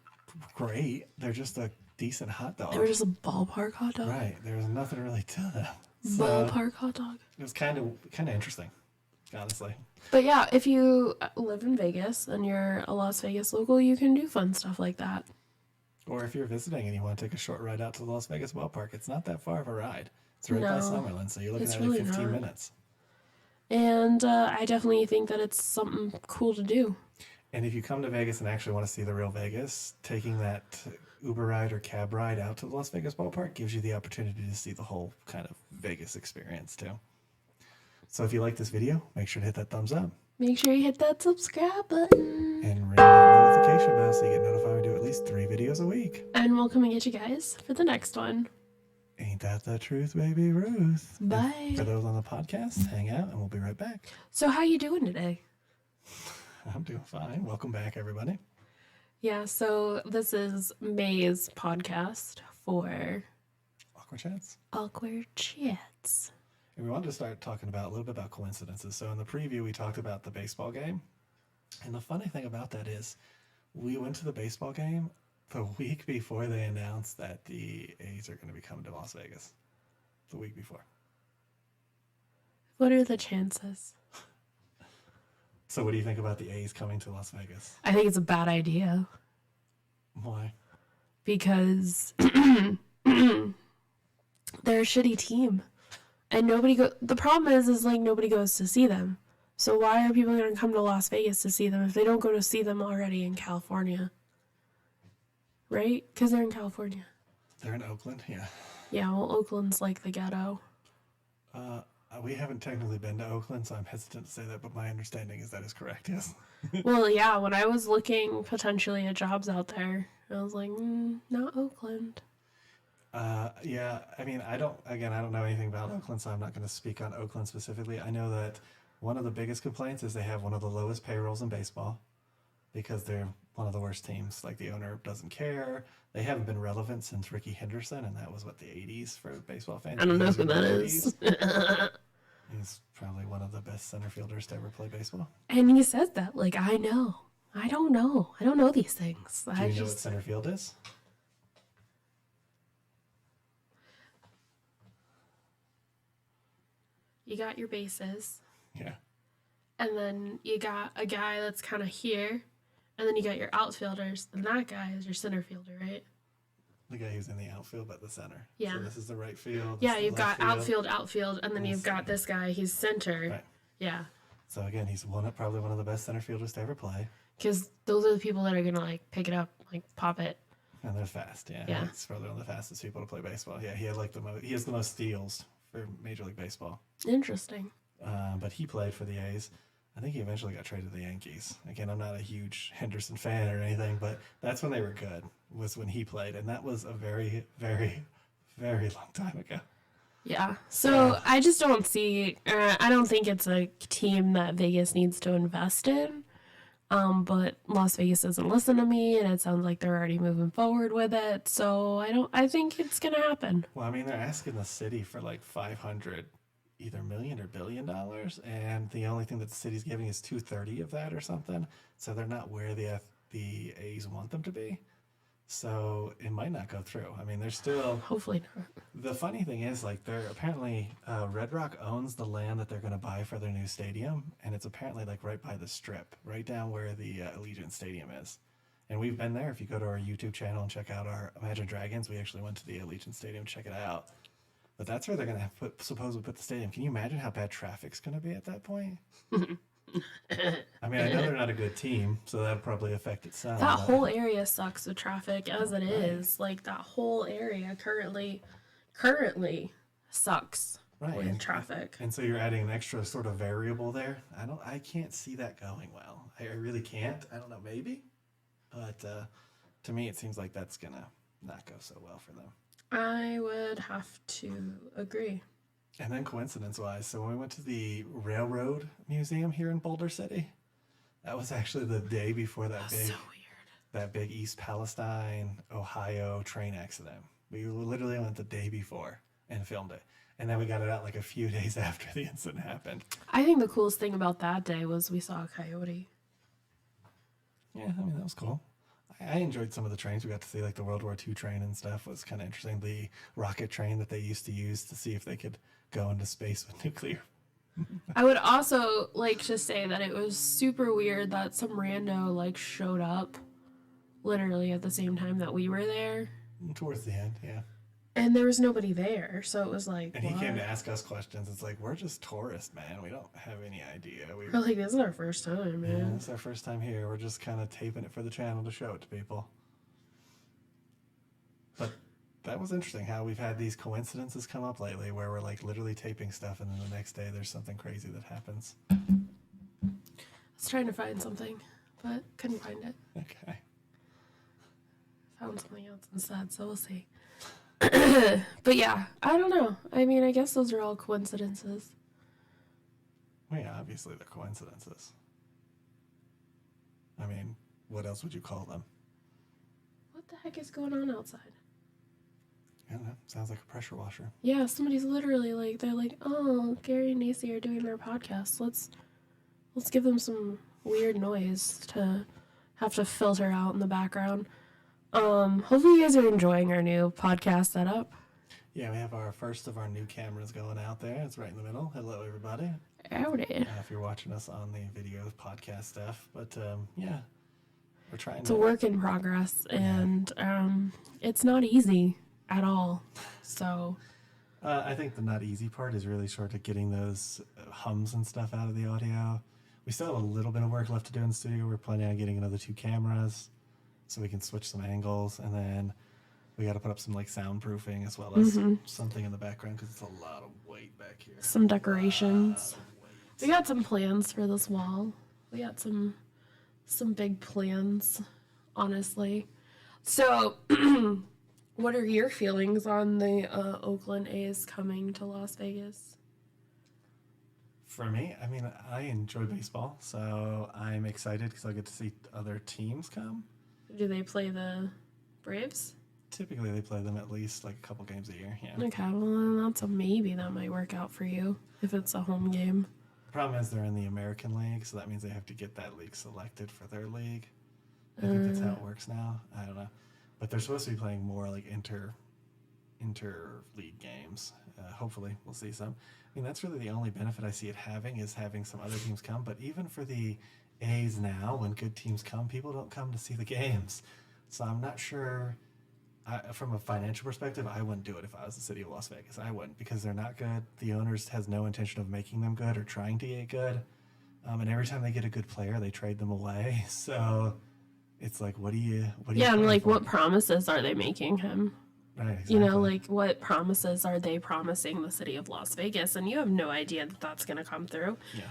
great. They're just a decent hot dog. They were just a ballpark hot dog. Right, there was nothing really to them. So ballpark hot dog. It was kind of interesting, honestly. But yeah, if you live in Vegas and you're a Las Vegas local, you can do fun stuff like that. Or if you're visiting and you want to take a short ride out to the Las Vegas ballpark, it's not that far of a ride. It's right by Summerlin, so you're looking at really 15 minutes. And I definitely think that it's something cool to do. And if you come to Vegas and actually want to see the real Vegas, taking that Uber ride or cab ride out to the Las Vegas ballpark gives you the opportunity to see the whole kind of Vegas experience too. So if you like this video, make sure to hit that thumbs up. Make sure you hit that subscribe button. And ring that notification bell so you get notified when we do at least 3 videos a week. And we'll come and get you guys for the next one. Ain't that the truth, baby Ruth? Bye. And for those on the podcast, hang out and we'll be right back. So how you doing today? I'm doing fine. Welcome back, everybody. Yeah, so this is May's podcast for Awkward Chats. Awkward Chats. And we wanted to start talking about a little bit about coincidences. So in the preview, we talked about the baseball game. And the funny thing about that is we went to the baseball game the week before they announced that the A's are going to be coming to Las Vegas. The week before. What are the chances? So what do you think about the A's coming to Las Vegas? I think it's a bad idea. Why? Because they're a shitty team. And the problem is like nobody goes to see them. So why are people going to come to Las Vegas to see them if they don't go to see them already in California? Right? Because they're in California. They're in Oakland, yeah. Yeah, well, Oakland's like the ghetto. We haven't technically been to Oakland, so I'm hesitant to say that, but my understanding is that is correct, yes. Well, yeah, when I was looking potentially at jobs out there, I was like, not Oakland. Yeah, I mean, I don't know anything about Oakland, so I'm not going to speak on Oakland specifically. I know that one of the biggest complaints is they have one of the lowest payrolls in baseball because they're one of the worst teams. Like, the owner doesn't care. They haven't been relevant since Ricky Henderson, and that was, the 80s for baseball fans? I don't know who that is. He's probably one of the best center fielders to ever play baseball. And he says that, like, I know. I don't know. I don't know these things. Do you know what center field is? You got your bases. Yeah. And then you got a guy that's kind of here. And then you got your outfielders. And that guy is your center fielder, right? The guy who's in the outfield, but the center. Yeah. So this is the right field. Yeah, you've got outfield, and then you've got this guy. He's center. Right. Yeah. So again, he's probably one of the best center fielders to ever play. Because those are the people that are going to, like, pick it up, like, pop it. And they're fast, yeah. Yeah. He's probably one of the fastest people to play baseball. Yeah, he has the most steals for Major League Baseball. Interesting. But he played for the A's. I think he eventually got traded to the Yankees. Again, I'm not a huge Henderson fan or anything, but that's when they were good, was when he played. And that was a very, very, very long time ago. Yeah. So I just don't see, I don't think it's a team that Vegas needs to invest in. But Las Vegas doesn't listen to me, and it sounds like they're already moving forward with it. So I think it's going to happen. Well, I mean, they're asking the city for like $500 either million or $1 billion, and the only thing that the city's giving is 230 of that or something. So they're not where the A's want them to be. So it might not go through. I mean, there's still. Hopefully not. The funny thing is, like, they're apparently Red Rock owns the land that they're going to buy for their new stadium, and it's apparently like right by the Strip, right down where the Allegiant Stadium is. And we've been there. If you go to our YouTube channel and check out our Imagine Dragons, we actually went to the Allegiant Stadium to check it out. But that's where they're going to supposedly put the stadium. Can you imagine how bad traffic's going to be at that point? I mean, I know they're not a good team, so that'll probably affect it some. That whole area sucks with traffic as it is. Like, that whole area currently sucks with traffic. And so you're adding an extra sort of variable there. I can't see that going well. I really can't. I don't know, maybe. But to me, it seems like that's going to not go so well for them. I would have to agree. And then coincidence-wise, so when we went to the Railroad Museum here in Boulder City, that was actually the day before that big East Palestine, Ohio train accident. We literally went the day before and filmed it. And then we got it out like a few days after the incident happened. I think the coolest thing about that day was we saw a coyote. Yeah, I mean, that was cool. I enjoyed some of the trains. We got to see like the World War II train and stuff. Was kind of interesting. The rocket train that they used to use to see if they could go into space with nuclear. I would also like to say that it was super weird that some rando like showed up literally at the same time that we were there. Towards the end, yeah. And there was nobody there, so it was like. And he came to ask us questions. It's like, we're just tourists, man. We don't have any idea. We're like, this is our first time, man. Yeah, it's our first time here. We're just kind of taping it for the channel to show it to people. But that was interesting how we've had these coincidences come up lately where we're like literally taping stuff and then the next day there's something crazy that happens. I was trying to find something, but couldn't find it. Okay. Found something else instead, so we'll see. But yeah, I don't know. I mean, I guess those are all coincidences. Well, yeah, obviously they're coincidences. I mean, what else would you call them? What the heck is going on outside? I don't know. Sounds like a pressure washer. Yeah, somebody's literally like, they're like, oh, Gary and Nacy are doing their podcast. Let's give them some weird noise to have to filter out in the background. Hopefully you guys are enjoying our new podcast setup. Yeah, we have our first of our new cameras going out there. It's right in the middle. Hello, everybody. Howdy. If you're watching us on the video podcast stuff. But, yeah, we're trying It's a work in progress, and it's not easy at all. So I think the not easy part is really sort of getting those hums and stuff out of the audio. We still have a little bit of work left to do in the studio. We're planning on getting another 2 cameras so we can switch some angles, and then we got to put up some like soundproofing as well as something in the background because it's a lot of weight back here. Some decorations. We got some plans for this wall. We got some big plans, honestly. So, what are your feelings on the Oakland A's coming to Las Vegas? For me, I mean, I enjoy baseball, so I'm excited because I'll get to see other teams come. Do they play the Braves? Typically, they play them at least like a couple games a year, yeah. Okay, well, that's a maybe. That might work out for you if it's a home game. The problem is they're in the American League, so that means they have to get that league selected for their league. I think that's how it works now. I don't know. But they're supposed to be playing more like inter-league games. Hopefully, we'll see some. I mean, that's really the only benefit I see it having is having some other teams come. But even for the A's now, when good teams come, people don't come to see the games. So I'm not sure. From a financial perspective, I wouldn't do it if I was the city of Las Vegas. I wouldn't, because they're not good. The owners has no intention of making them good or trying to get good. And every time they get a good player, they trade them away. So it's like, what do you? Yeah, and like, what promises are they making him? Right, exactly. You know, like, what promises are they promising the city of Las Vegas? And you have no idea that that's going to come through. Yeah.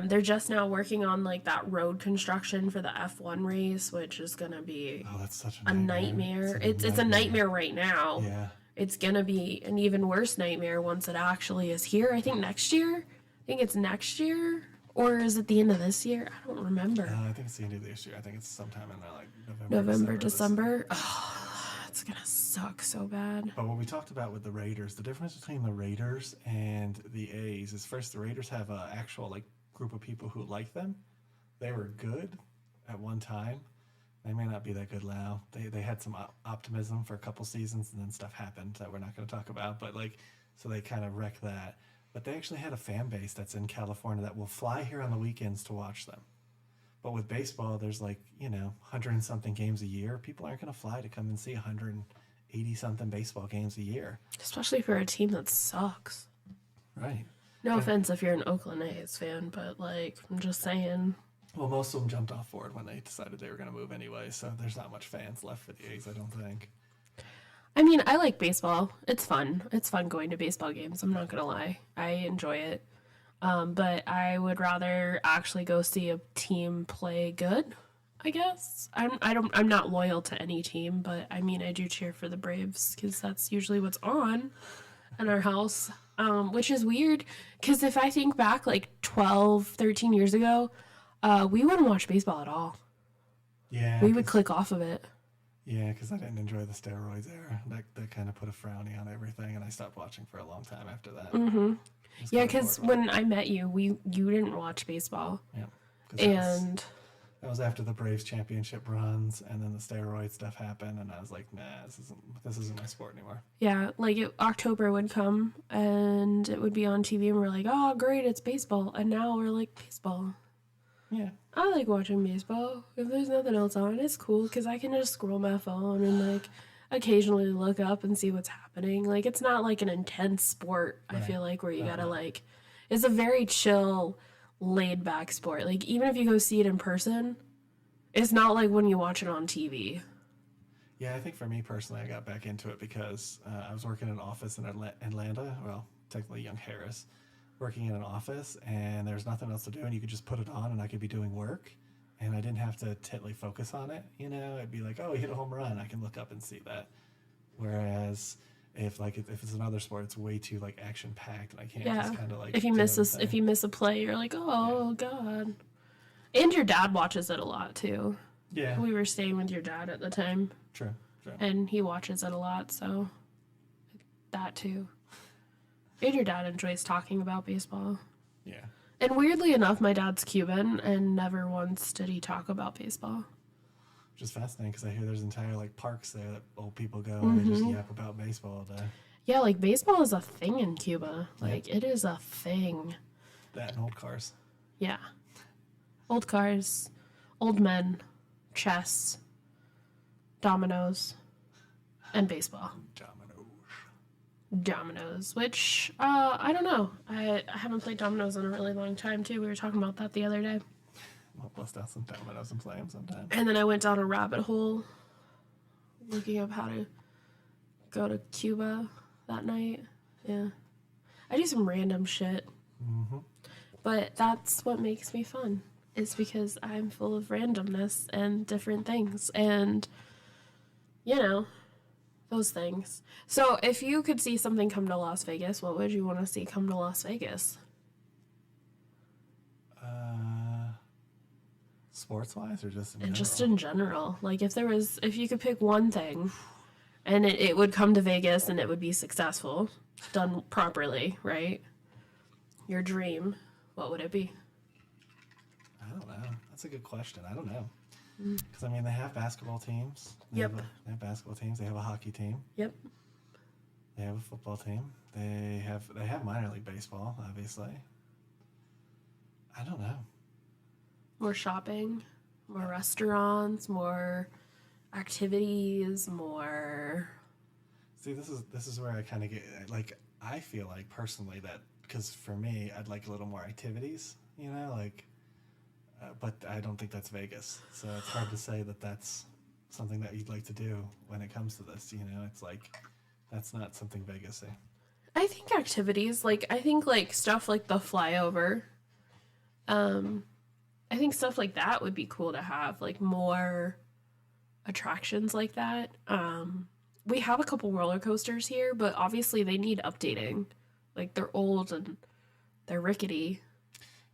They're just now working on, like, that road construction for the F1 race, which is going to be that's such a nightmare. It's a nightmare right now. Yeah. It's going to be an even worse nightmare once it actually is here. I think next year. I think it's next year. Or is it the end of this year? I don't remember. I think it's the end of this year. I think it's sometime in like November, December. Oh, it's going to suck. suck so bad. But what we talked about with the Raiders, the difference between the Raiders and the A's is first, the Raiders have an actual like group of people who like them. They were good at one time. They may not be that good now. They had some optimism for a couple seasons, and then stuff happened that we're not going to talk about. But like, so they kind of wrecked that. But they actually had a fan base that's in California that will fly here on the weekends to watch them. But with baseball, there's like, 100 and something games a year. People aren't going to fly to come and see 180 something baseball games a year. Especially for a team that sucks. Right. No offense if you're an Oakland A's fan, but like, I'm just saying. Well, most of them jumped off board when they decided they were going to move anyway, so there's not much fans left for the A's, I don't think. I mean, I like baseball. It's fun. It's fun going to baseball games. I'm not going to lie. I enjoy it. But I would rather actually go see a team play good, I guess. I'm not loyal to any team, but I mean, I do cheer for the Braves because that's usually what's on in our house, which is weird because if I think back like 12, 13 years ago, we wouldn't watch baseball at all. Yeah. We would click off of it. Yeah, because I didn't enjoy the steroids era. That kind of put a frowny on everything, and I stopped watching for a long time after that. Mm-hmm. Yeah, because when I met you, you didn't watch baseball. Yeah. And that was after the Braves championship runs, and then the steroid stuff happened, and I was like, nah, this isn't my sport anymore. Yeah, like October would come, and it would be on TV, and we're like, oh, great, it's baseball. And now we're like, baseball. Yeah. I like watching baseball. If there's nothing else on, it's cool because I can just scroll my phone and like occasionally look up and see what's happening. Like it's not like an intense sport, right. I feel like, where you gotta like, it's a very chill, laid back sport. Like even if you go see it in person, it's not like when you watch it on TV. Yeah, I think for me personally, I got back into it because I was working in an office in Atlanta. Well, technically Young Harris. Working in an office, and there's nothing else to do, and you could just put it on, and I could be doing work, and I didn't have to totally focus on it. It'd be like, oh, he hit a home run. I can look up and see that. Whereas if it's another sport, it's way too like action packed, and I can't just kind of like. If you miss a play, you're like, oh god. And your dad watches it a lot too. Yeah. We were staying with your dad at the time. True. And he watches it a lot, so that too. And your dad enjoys talking about baseball. Yeah. And weirdly enough, my dad's Cuban, and never once did he talk about baseball. Which is fascinating, because I hear there's entire, like, parks there that old people go and they just yap about baseball all day. Yeah, like, baseball is a thing in Cuba. Like, it is a thing. That and old cars. Yeah. Old cars, old men, chess, dominoes, and baseball. Dominoes, which I don't know. I haven't played dominoes in a really long time too. We were talking about that the other day. We'll bust out some dominoes and play them sometime. And then I went down a rabbit hole looking up how to go to Cuba that night. Yeah, I do some random shit, but that's what makes me fun. Is because I'm full of randomness and different things, and those things. So if you could see something come to Las Vegas, what would you want to see come to Las Vegas? Sports-wise or just in and general? Just in general. Like if you could pick one thing and it would come to Vegas and it would be successful, done properly, right? Your dream, what would it be? I don't know. That's a good question. I don't know. Because, they have basketball teams. They have basketball teams. They have a hockey team. Yep. They have a football team. They have minor league baseball, obviously. I don't know. More shopping, more restaurants, more activities, more... See, this is where I kind of get... Like, I feel like, personally, that... Because for me, I'd like a little more activities, but I don't think that's Vegas. So it's hard to say that that's something that you'd like to do when it comes to this. It's like, that's not something Vegas-y. I think activities, stuff like the flyover. I think stuff like that would be cool to have, like more attractions like that. We have a couple roller coasters here, but obviously they need updating. Like they're old and they're rickety.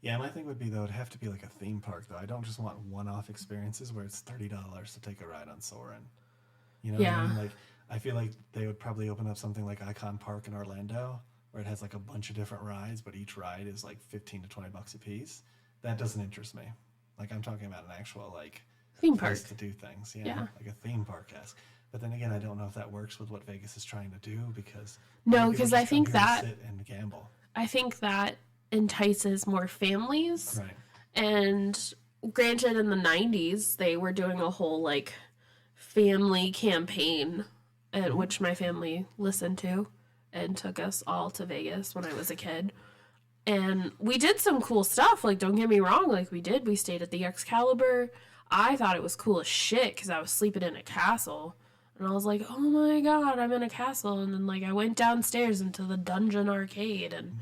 Yeah, my thing would be, though, it'd have to be like a theme park, though. I don't just want one-off experiences where it's $30 to take a ride on Soarin'. You know what I mean? Like, I feel like they would probably open up something like Icon Park in Orlando, where it has like a bunch of different rides, but each ride is like $15 to $20 a piece. That doesn't interest me. Like, I'm talking about an actual like Theme place park. to do things. Yeah. Like a theme park-esque. But then again, I don't know if that works with what Vegas is trying to do, because No, people because just I come think here to that sit and gamble. I think that entices more families. Right. And granted, in the 90s, they were doing a whole like family campaign, which my family listened to and took us all to Vegas when I was a kid. And we did some cool stuff. Like, don't get me wrong. Like, we stayed at the Excalibur. I thought it was cool as shit because I was sleeping in a castle. And I was like, oh my god, I'm in a castle. And then, like, I went downstairs into the dungeon arcade. And,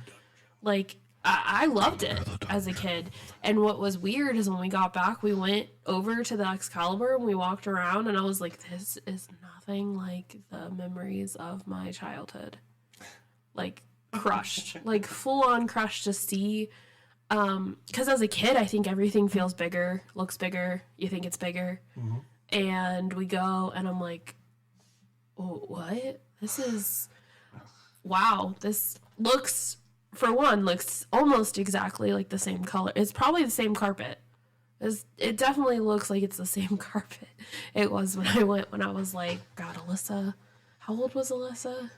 like, I loved it as a kid. And what was weird is when we got back, we went over to the Excalibur and we walked around. And I was like, this is nothing like the memories of my childhood. Like, crushed. Like, full-on crushed to see. Because as a kid, I think everything feels bigger, looks bigger. You think it's bigger. Mm-hmm. And we go, and I'm like, oh, what? This is... Wow. This looks almost exactly like the same color. It's probably the same carpet. It definitely looks like it's the same carpet it was when I went, when I was like, God, Alyssa. How old was Alyssa?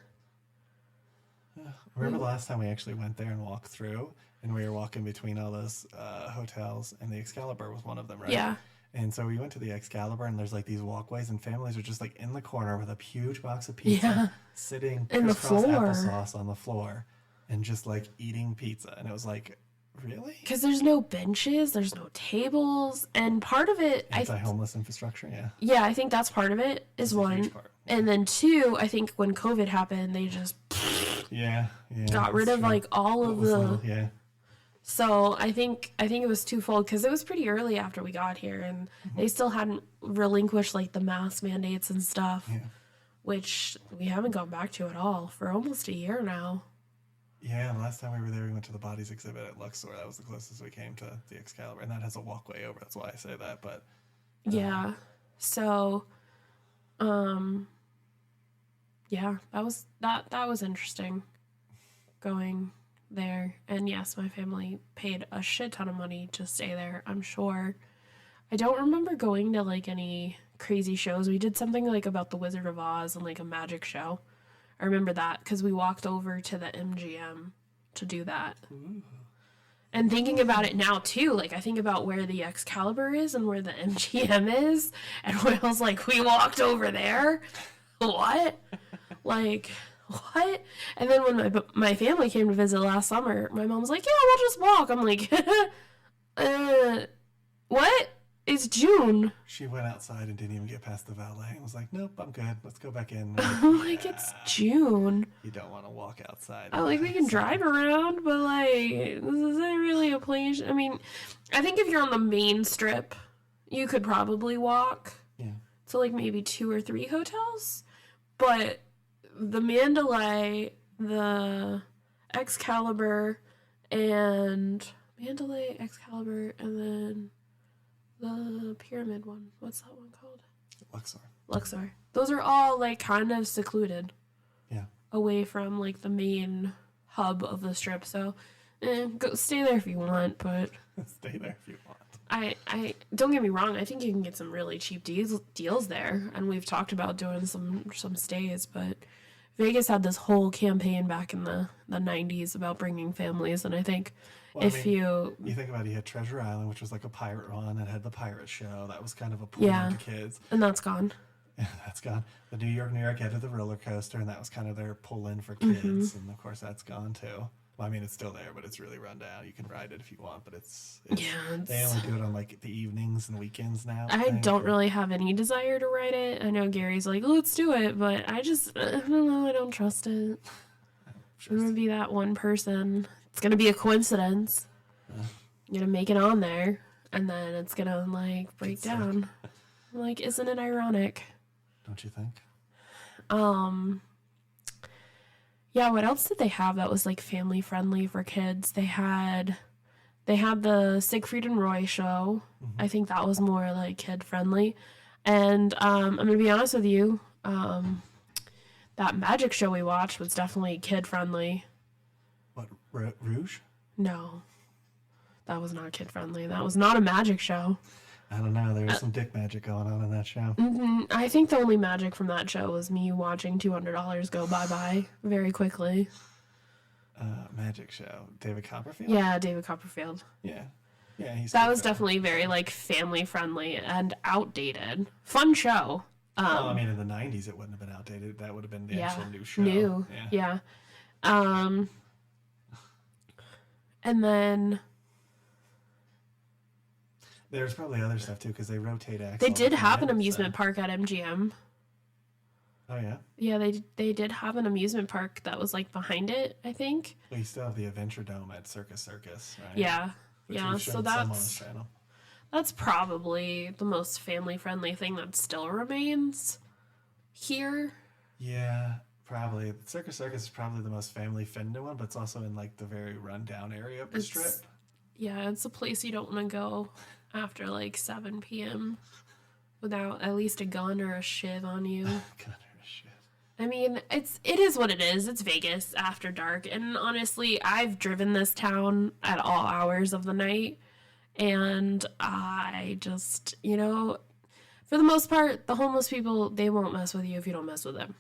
I remember the last time we actually went there and walked through, and we were walking between all those hotels, and the Excalibur was one of them, right? Yeah. And so we went to the Excalibur, and there's like these walkways, and families are just like in the corner with a huge box of pizza, sitting in the crisscross floor, applesauce on the floor, and just like eating pizza. And it was like, really? Because there's no benches, there's no tables, and part of it, anti-homeless infrastructure, yeah. Yeah, I think that's part of it. Is one, and then two, I think when COVID happened, they just got rid of like all of the. So I think it was twofold, because it was pretty early after we got here, and they still hadn't relinquished like the mask mandates and stuff, which we haven't gone back to at all for almost a year now. Yeah, the last time we were there, we went to the Bodies exhibit at Luxor. That was the closest we came to the Excalibur, and that has a walkway over. That's why I say that. But yeah, so, yeah, that was interesting, going there. And yes, my family paid a shit ton of money to stay there, I'm sure. I don't remember going to like any crazy shows. We did something like about the Wizard of Oz and like a magic show. I remember that because we walked over to the MGM to do that. Ooh. And thinking about it now too, like I think about where the Excalibur is and where the MGM is, and I was like, we walked over there? What? Like, what? And then when my family came to visit last summer, my mom was like, yeah, we'll just walk. I'm like, what? It's June. She went outside and didn't even get past the valet and was like, nope, I'm good. Let's go back in. I'm like, it's June. You don't want to walk outside. I'm like, we can drive around, but like, this isn't really a place. I mean, I think if you're on the main strip, you could probably walk. Yeah. To like maybe 2 or 3 hotels. But the Mandalay, the Excalibur, and then the pyramid one. What's that one called? Luxor. Those are all like kind of secluded. Yeah. Away from like the main hub of the strip. So, go stay there if you want, but stay there if you want. I don't get me wrong. I think you can get some really cheap deals there, and we've talked about doing some stays. But Vegas had this whole campaign back in the 90s about bringing families, and I think you think about it, you had Treasure Island, which was like a pirate one that had the pirate show. That was kind of a pull to kids, and that's gone. Yeah, that's gone. The New York had the roller coaster, and that was kind of their pull in for kids, and of course that's gone too. Well, I mean, it's still there, but it's really run down. You can ride it if you want, but they only do it on like the evenings and weekends now. I don't really have any desire to ride it. I know Gary's like, let's do it, but I don't know. I don't trust it. I'm gonna be that one person. It's gonna be a coincidence. I'm gonna make it on there, and then it's gonna like break down. Like, isn't it ironic? Don't you think? Yeah, what else did they have that was like family friendly for kids? They had the Siegfried and Roy show. Mm-hmm. I think that was more like kid friendly. And I'm gonna be honest with you, That magic show we watched was definitely kid-friendly. What, Rouge? No. That was not kid-friendly. That was not a magic show. I don't know. There was some dick magic going on in that show. I think the only magic from that show was me watching $200 go bye-bye very quickly. Magic show. David Copperfield? Yeah, David Copperfield. Yeah. Yeah, that was definitely very, like, family-friendly and outdated. Fun show. Well, I mean, in the 90s, it wouldn't have been outdated. That would have been the actual new show. Yeah. And then... There's probably other stuff, too, because they rotate acts. They did have an amusement park at MGM. Oh, yeah? Yeah, they did have an amusement park that was, like, behind it, I think. Well, you still have the Adventure Dome at Circus, right? Yeah. So that's probably the most family-friendly thing that still remains here. Yeah, probably. Circus is probably the most family-friendly one, but it's also in, like, the very run-down area of the Strip. Yeah, it's a place you don't want to go after, like, 7 p.m. without at least a gun or a shiv on you. Gun or a shiv. I mean, it is what it is. It's Vegas after dark. And honestly, I've driven this town at all hours of the night. And I just, for the most part, the homeless people, they won't mess with you if you don't mess with them.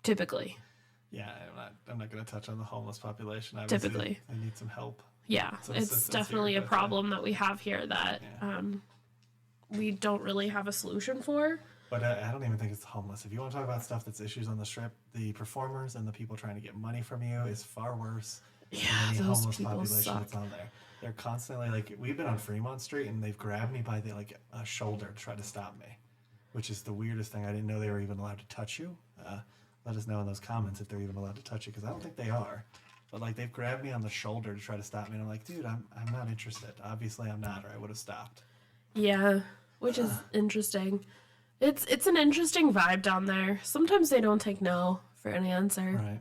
Typically. Yeah, I'm not going to touch on the homeless population. Obviously, typically. They need some help. Yeah, it's definitely a problem that we have here that we don't really have a solution for. But I don't even think it's the homeless. If you want to talk about stuff that's issues on the Strip, the performers and the people trying to get money from you is far worse than any homeless population that's on there. They're constantly, like, we've been on Fremont Street and they've grabbed me by the, like, a shoulder to try to stop me, which is the weirdest thing. I didn't know they were even allowed to touch you. Let us know in those comments if they're even allowed to touch you, because I don't think they are. But, like, they've grabbed me on the shoulder to try to stop me, and I'm like, dude, I'm not interested. Obviously I'm not, or I would have stopped. Yeah, which is interesting. It's an interesting vibe down there. Sometimes they don't take no for an answer. Right.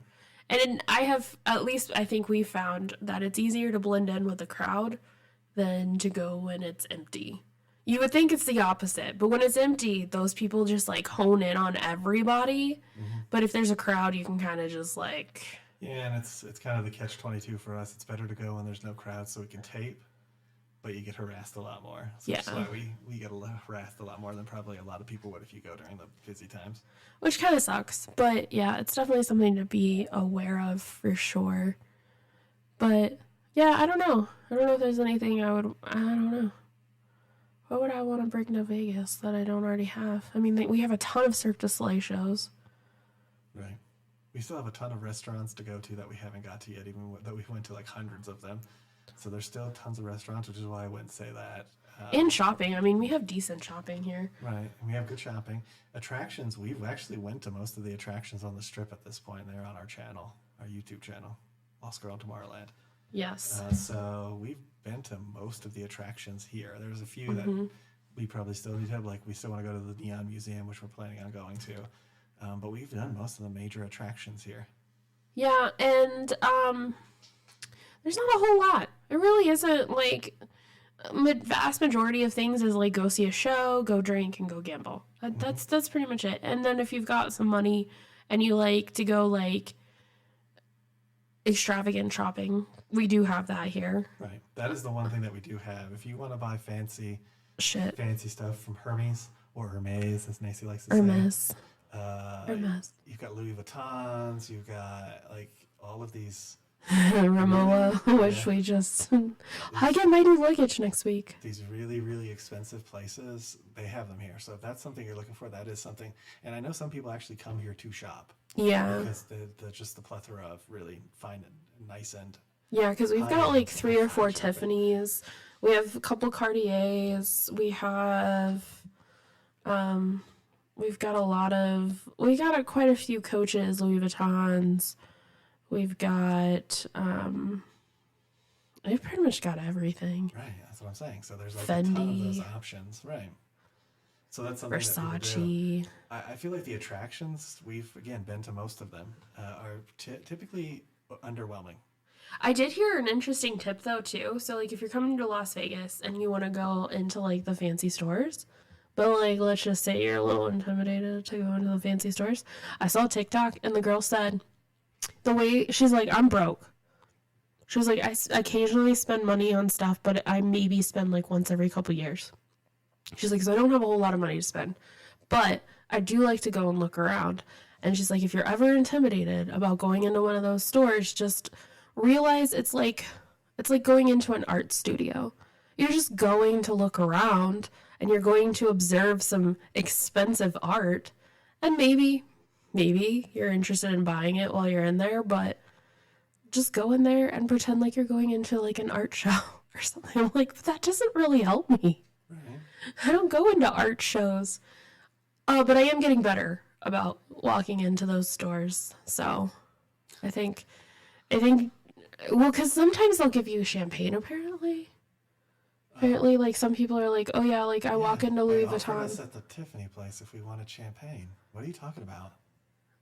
And I think we found that it's easier to blend in with the crowd than to go when it's empty. You would think it's the opposite, but when it's empty, those people just, like, hone in on everybody. Mm-hmm. But if there's a crowd, you can kind of just, like... Yeah, and it's kind of the catch-22 for us. It's better to go when there's no crowd so we can tape, but you get harassed a lot more. So that's why we get harassed a lot more than probably a lot of people would if you go during the busy times. Which kind of sucks. But, yeah, it's definitely something to be aware of for sure. But, yeah, I don't know. I don't know if there's anything I don't know. What would I want to bring to Vegas that I don't already have? I mean, we have a ton of Cirque du Soleil shows. Right. We still have a ton of restaurants to go to that we haven't got to yet, even though we went to, like, hundreds of them. So there's still tons of restaurants, which is why I wouldn't say that. And shopping. I mean, we have decent shopping here. Right. And we have good shopping. Attractions, we've actually went to most of the attractions on the Strip at this point. They're on our channel, our YouTube channel, Lost Girl in Tomorrowland. Yes. So we've been to most of the attractions here. There's a few that we probably still need to have. Like, we still want to go to the Neon Museum, which we're planning on going to. But we've done most of the major attractions here. Yeah, and there's not a whole lot. It really isn't, like, vast majority of things is, like, go see a show, go drink, and go gamble. That's pretty much it. And then if you've got some money and you like to go, like, extravagant shopping, we do have that here. Right. That is the one thing that we do have. If you want to buy fancy stuff from Hermes or Hermes, as Nancy likes to say. Hermes. You've got Louis Vuittons. You've got, like, all of these. Ramoa, which we just... I get my new luggage next week. These really, really expensive places, they have them here. So if that's something you're looking for, that is something. And I know some people actually come here to shop. Yeah. Because just the plethora of really fine and nice and... Yeah, because we've got, like, 3 or 4 Tiffany's. We have a couple Cartiers. We have... We've got quite a few Coaches, Louis Vuittons. We've got, we've pretty much got everything. Right, that's what I'm saying. So there's, like, Fendi. a ton of those options. Right. So that's something Versace. That we do. I feel like the attractions, we've, again, been to most of them, are typically underwhelming. I did hear an interesting tip, though, too. So, like, if you're coming to Las Vegas and you want to go into, like, the fancy stores, But, like, let's just say you're a little intimidated to go into the fancy stores. I saw a TikTok, and the girl said, the way, she's like, I'm broke. She was like, I occasionally spend money on stuff, but I maybe spend, like, once every couple years. She's like, so I don't have a whole lot of money to spend. But I do like to go and look around. And she's like, if you're ever intimidated about going into one of those stores, just realize it's like going into an art studio. You're just going to look around, and you're going to observe some expensive art, and maybe you're interested in buying it while you're in there, but just go in there and pretend like you're going into like an art show or something. I'm like, that doesn't really help me. Right. I don't go into art shows. But I am getting better about walking into those stores. So I think, well, because sometimes they'll give you champagne, apparently. Apparently, like, some people are like, oh, yeah, like, I walk into Louis Vuitton. They offered us at the Tiffany place if we wanted champagne. What are you talking about?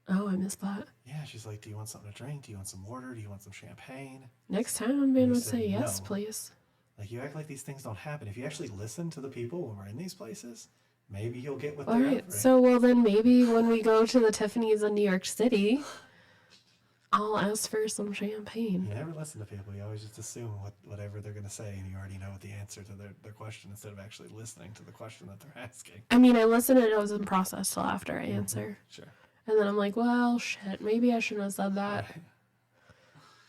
Oh, I missed that. Yeah, she's like, do you want something to drink? Do you want some water? Do you want some champagne? Next time, man would say yes, please. Like, you act like these things don't happen. If you actually listen to the people when we're in these places, maybe you'll get what they're offering. All right, so, well, then maybe when we go to the Tiffany's in New York City, I'll ask for some champagne. You never listen to people. You always just assume whatever they're going to say, and you already know the answer to their question instead of actually listening to the question that they're asking. I mean, I listen and it doesn't process till after I answer. Sure. And then I'm like, well, shit, maybe I shouldn't have said that. Right.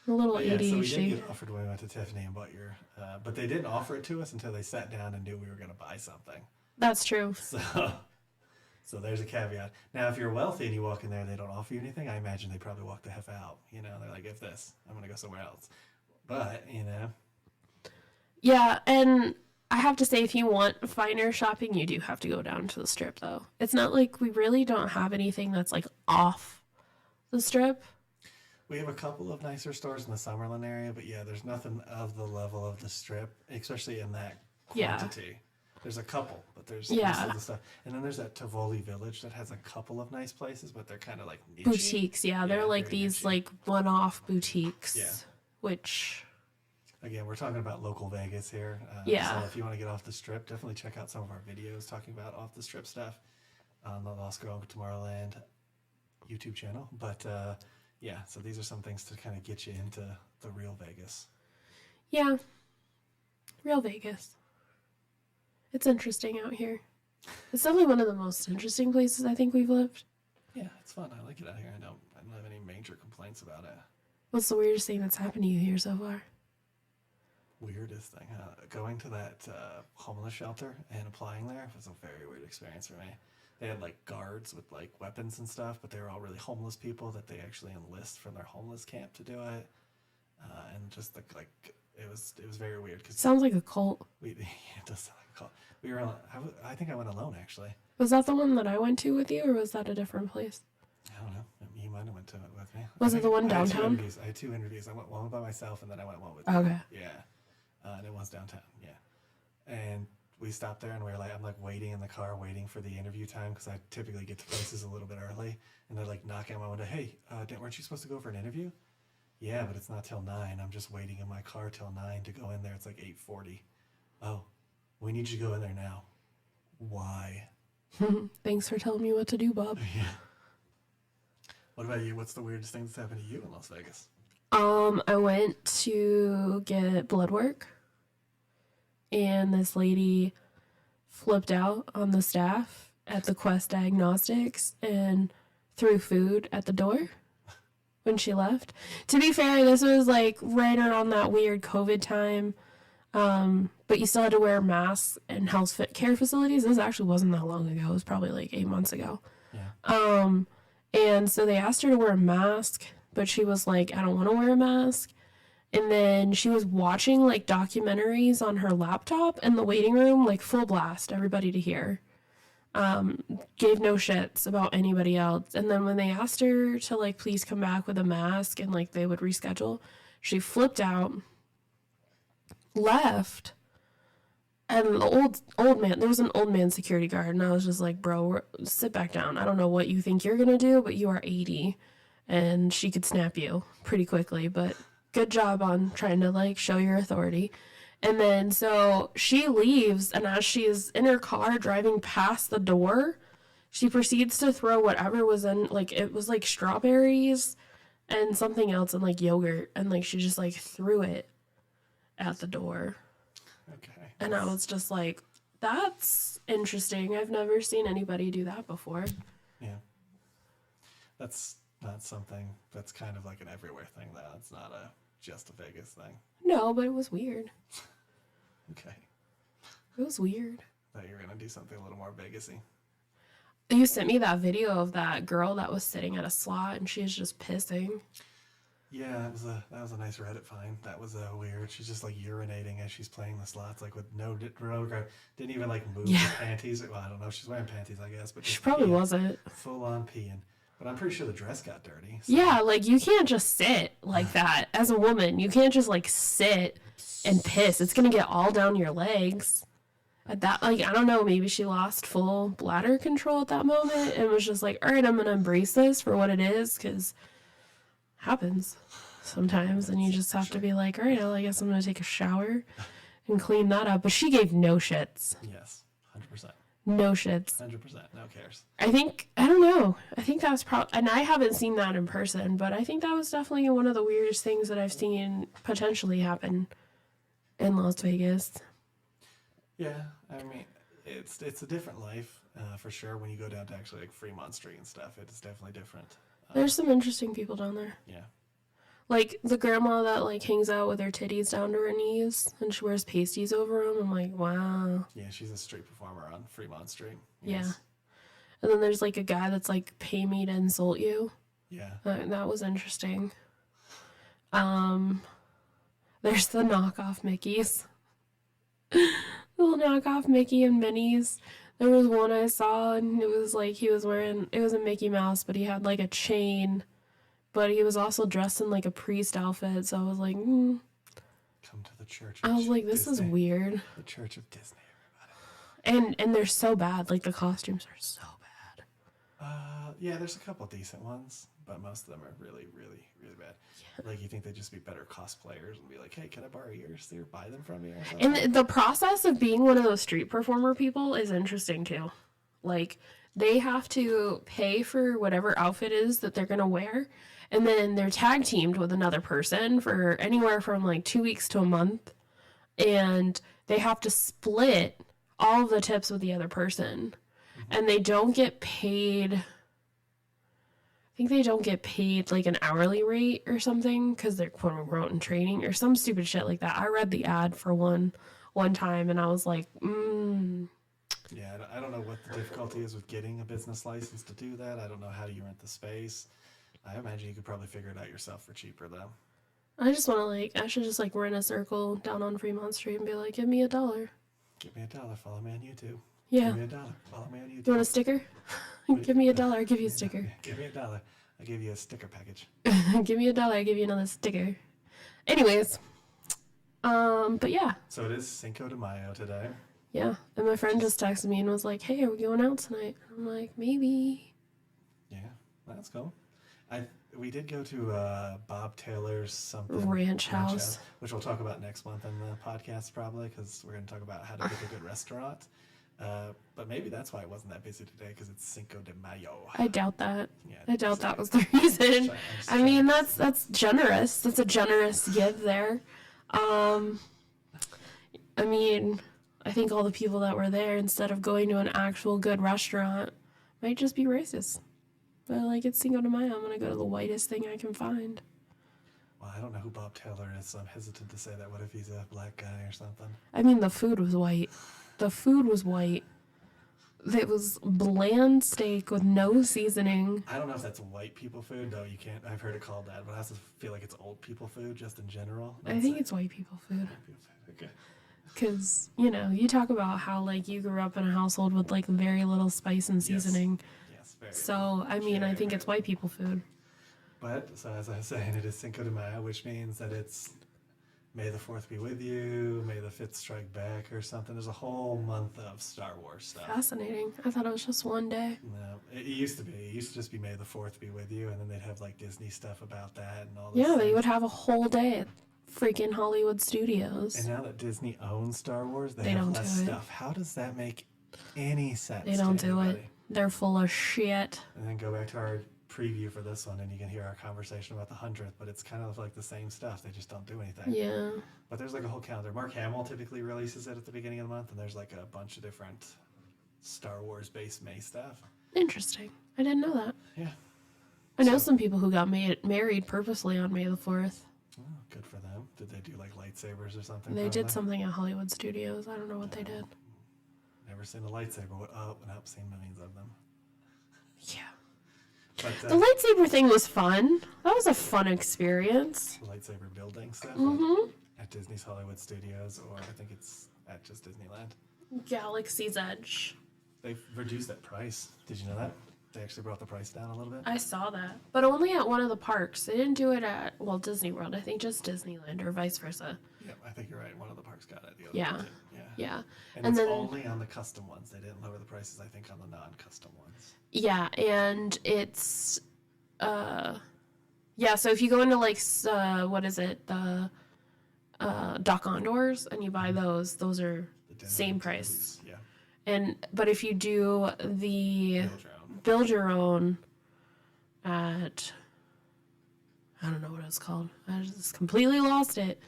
A little ADHD. Yeah, so we did get offered when we went to Tiffany and bought your... but they didn't offer it to us until they sat down and knew we were going to buy something. That's true. So there's a caveat. Now, if you're wealthy and you walk in there and they don't offer you anything, I imagine they probably walk the F out. You know, they're like, if this, I'm going to go somewhere else. But, you know. Yeah, and I have to say, if you want finer shopping, you do have to go down to the Strip, though. It's not like we really don't have anything that's, like, off the Strip. We have a couple of nicer stores in the Summerlin area, but yeah, there's nothing of the level of the Strip, especially in that quantity. Yeah. There's a couple, but there's most of the stuff. And then there's that Tivoli Village that has a couple of nice places, but they're kind of like niche. Boutiques, yeah. They're like these like one-off boutiques. Yeah. Which... Again, we're talking about local Vegas here. So if you want to get off the Strip, definitely check out some of our videos talking about off the Strip stuff on the Lostgirlintomorrowland YouTube channel. But yeah, so these are some things to kind of get you into the real Vegas. Yeah. Real Vegas. It's interesting out here. It's definitely one of the most interesting places I think we've lived. Yeah, it's fun. I like it out here. I don't have any major complaints about it. What's the weirdest thing that's happened to you here so far? Weirdest thing? Going to that homeless shelter and applying there was a very weird experience for me. They had like guards with like weapons and stuff, but they were all really homeless people that they actually enlist from their homeless camp to do it. And just it was very weird. Cause sounds like a cult. It does sound like a cult. We were. I think I went alone actually. Was that the one that I went to with you, or was that a different place? I don't know. You might have went to it with me. Was it the one downtown? I had two interviews. I went one by myself, and then I went one with you. Okay. Yeah. And it was downtown. Yeah. And we stopped there, and I'm like waiting in the car, waiting for the interview time because I typically get to places a little bit early, and they're like knocking on my window. Hey, weren't you supposed to go for an interview? Yeah, but it's not till 9. I'm just waiting in my car till 9 to go in there. It's like 8:40. Oh, we need you to go in there now. Why? Thanks for telling me what to do, Bob. Yeah. What about you? What's the weirdest thing that's happened to you in Las Vegas? I went to get blood work, and this lady flipped out on the staff at the Quest Diagnostics and threw food at the door when she left. To be fair, this was like right around that weird COVID time. But you still had to wear masks in health care facilities. This actually wasn't that long ago. It was probably like 8 months ago. Yeah. And so they asked her to wear a mask, but she was like, I don't want to wear a mask. And then she was watching like documentaries on her laptop in the waiting room, like full blast, everybody to hear. Gave no shits about anybody else. And then when they asked her to like please come back with a mask and like they would reschedule, she flipped out, left, and the old man, there was an old man security guard, and I was just like, bro, sit back down. I don't know what you think you're gonna do, but you are 80 and she could snap you pretty quickly, but good job on trying to like show your authority. And then so she leaves, and as she's in her car driving past the door, she proceeds to throw whatever was in, like, it was like strawberries and something else and like yogurt, and like she just like threw it at the door. Okay. And I was just like, that's interesting. I've never seen anybody do that before. Yeah. That's not something that's kind of like an everywhere thing, though. It's not just a Vegas thing. No, but it was weird. Okay. It was weird. Thought you were going to do something a little more Vegas-y. You sent me that video of that girl that was sitting at a slot and she was just pissing. Yeah, that was a nice Reddit find. That was weird. She's just like urinating as she's playing the slots, like with no didn't even like move her panties. Well, I don't know. She's wearing panties, I guess, but She probably wasn't. Full on peeing. But I'm pretty sure the dress got dirty. So. Yeah, like you can't just sit like that as a woman. You can't just like sit and piss. It's gonna get all down your legs. At that, like, I don't know, maybe she lost full bladder control at that moment and was just like, all right, I'm gonna embrace this for what it is, because happens sometimes, and you just have to be like, all right, well, I guess I'm gonna take a shower and clean that up. But she gave no shits. Yes, 100%. No shits. 100%. No cares. I don't know. I think that was probably, and I haven't seen that in person, but I think that was definitely one of the weirdest things that I've seen potentially happen in Las Vegas. Yeah, I mean, it's a different life for sure. When you go down to actually like Fremont Street and stuff, it's definitely different. There's some interesting people down there. Yeah. Like the grandma that like hangs out with her titties down to her knees and she wears pasties over them. I'm like, wow. Yeah, she's a street performer on Fremont Street. Yes. Yeah. And then there's like a guy that's like, pay me to insult you. Yeah. That was interesting. There's the knockoff Mickeys. Little knockoff Mickey and Minnie's. There was one I saw and it was like it was a Mickey Mouse, but he had like a chain, but he was also dressed in like a priest outfit, so I was like, Come to the church. I was like, this Disney. is weird. The Church of Disney, everybody. And they're so bad, like the costumes are so bad. Yeah, there's a couple decent ones, but most of them are really, really, really bad. Yeah. Like, you think they'd just be better cosplayers and be like, hey, can I borrow yours? Or buy them from you or something? And the process of being one of those street performer people is interesting too. Like, they have to pay for whatever outfit is that they're going to wear, and then they're tag teamed with another person for anywhere from like 2 weeks to a month, and they have to split all of the tips with the other person. And they don't get paid, I think they don't get paid like an hourly rate or something because they're quote unquote in training or some stupid shit like that. I read the ad for one time and I was like, Yeah, I don't know what the difficulty is with getting a business license to do that. I don't know how you rent the space. I imagine you could probably figure it out yourself for cheaper though. I just want to I should just like rent a circle down on Fremont Street and be like, give me $1. Give me $1, follow me on YouTube. Yeah. Give me $1, follow me on YouTube. You want a sticker? Give me $1, I'll give you a sticker. Give me $1, I'll give you a sticker package. Give me $1, I'll give you another sticker. Anyways, but yeah. So it is Cinco de Mayo today. Yeah, and my friend just texted me and was like, hey, are we going out tonight? I'm like, maybe. Yeah, that's cool. We did go to Bob Taylor's something Ranch House, which we'll talk about next month on the podcast probably, because we're going to talk about how to pick a good restaurant. But maybe that's why it wasn't that busy today, because it's Cinco de Mayo. I doubt that. Yeah, I doubt that was the reason. I mean, that's generous. That's a generous give there. I mean, I think all the people that were there, instead of going to an actual good restaurant, might just be racist. But like, it's Cinco de Mayo, I'm gonna go to the whitest thing I can find. Well, I don't know who Bob Taylor is, so I'm hesitant to say that. What if he's a black guy or something? I mean, the food was white. The food was white. It was bland steak with no seasoning. I don't know if that's white people food, though. You can't. I've heard it called that, but I also feel like it's old people food, just in general. I think it's white people food. Okay. Because, you know, you talk about how, like, you grew up in a household with, like, very little spice and seasoning. Yes, very. So, I mean, I think it's white people food. But, so as I was saying, it is Cinco de Mayo, which means that it's May the 4th be with you, May the 5th strike back or something. There's a whole month of Star Wars stuff. Fascinating. I thought it was just one day. No, it used to be. It used to just be May the 4th be with you, and then they'd have, like, Disney stuff about that and all this. Yeah, stuff. they would have a whole day freaking Hollywood Studios. And now that Disney owns Star Wars, they don't have less do it. stuff. How does that make any sense? They don't to do anybody? it. They're full of shit. And then go back to our preview for this one, and you can hear our conversation about the 100th, but it's kind of like the same stuff. They just don't do anything. Yeah. But there's like a whole calendar. Mark Hamill typically releases it at the beginning of the month, and there's like a bunch of different Star Wars-based May stuff. Interesting. I didn't know that. Yeah. I know some people who got married purposely on May the 4th. Oh, good for them. Did they do like lightsabers or something? They did probably? something at Hollywood Studios. I don't know what they did. Never seen a lightsaber. And I've seen millions of them. Yeah. But The lightsaber thing was fun. That was a fun experience. lightsaber building stuff at Disney's Hollywood Studios, or I think it's at just Disneyland. Galaxy's Edge. They've reduced that price. Did you know that? They actually brought the price down a little bit. I saw that. But only at one of the parks. They didn't do it at Walt Disney World. I think just Disneyland or vice versa. Yeah, I think you're right. One of the parks got it. The other Yeah. one did. Yeah. Yeah. And And it's then only on the custom ones. They didn't lower the prices, I think, on the non-custom ones. yeah, and it's yeah, so if you go into like what is it? The Doc Ondors and you buy those are The dinner same activities, price. Yeah. But if you do the build your own at I don't know what it's called. I just completely lost it.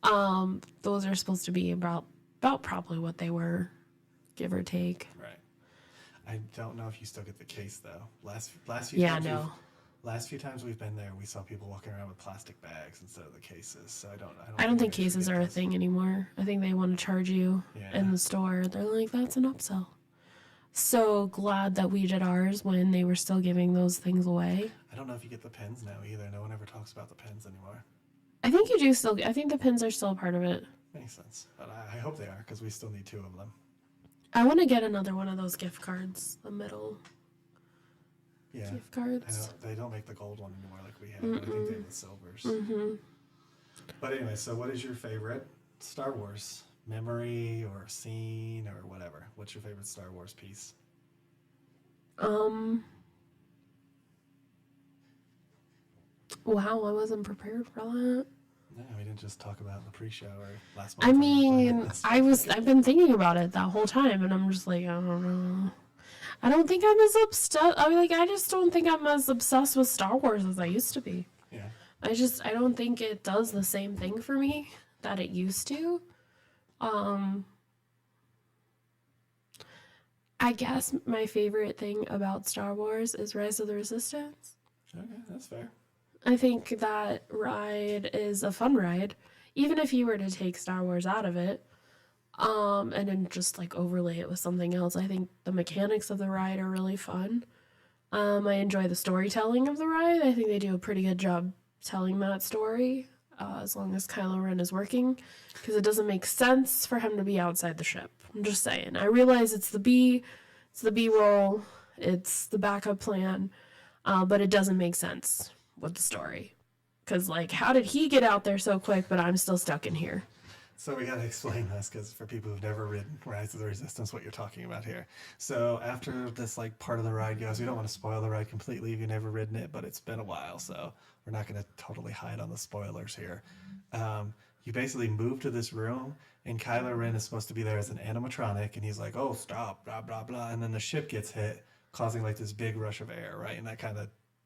Those are supposed to be about probably what they were, give or take. Right. I don't know if you still get the case though. Last few times we've been there, we saw people walking around with plastic bags instead of the cases. So I don't think cases are a thing anymore. I think they want to charge you in the store. They're like, that's an upsell. So glad that we did ours when they were still giving those things away. I don't know if you get the pins now either. No one ever talks about the pins anymore. I think you do still. I think the pins are still a part of it. Makes sense. But I hope they are, because we still need 2 of them. I want to get another one of those gift cards. The middle gift I cards. know, they don't make the gold one anymore like we have. But I think they have the silvers. But anyway, so what is your favorite Star Wars memory or scene or whatever? What's your favorite Star Wars piece? Wow, I wasn't prepared for that. No, we didn't just talk about it in the pre-show or last I month. mean, I've been thinking about it that whole time, and I'm just like, I don't know. I don't think I'm as obsessed. I just don't think I'm as obsessed with Star Wars as I used to be. Yeah. I don't think it does the same thing for me that it used to. I guess my favorite thing about Star Wars is Rise of the Resistance. Okay, that's fair. I think that ride is a fun ride, even if you were to take Star Wars out of it, and then just like overlay it with something else. I think the mechanics of the ride are really fun. I enjoy the storytelling of the ride. I think they do a pretty good job telling that story, as long as Kylo Ren is working, because it doesn't make sense for him to be outside the ship. I'm just saying. I realize it's the B-roll, it's the backup plan, but it doesn't make sense with the story. Because, like, how did he get out there so quick, but I'm still stuck in here? So we got to explain this, because for people who've never ridden Rise of the Resistance, what you're talking about here. So after this like part of the ride goes, we don't want to spoil the ride completely if you've never ridden it, but it's been a while, so we're not going to totally hide on the spoilers here. You basically move to this room, and Kylo Ren is supposed to be there as an animatronic, and he's like, oh, stop, blah, blah, blah, and then the ship gets hit, causing like this big rush of air, right? And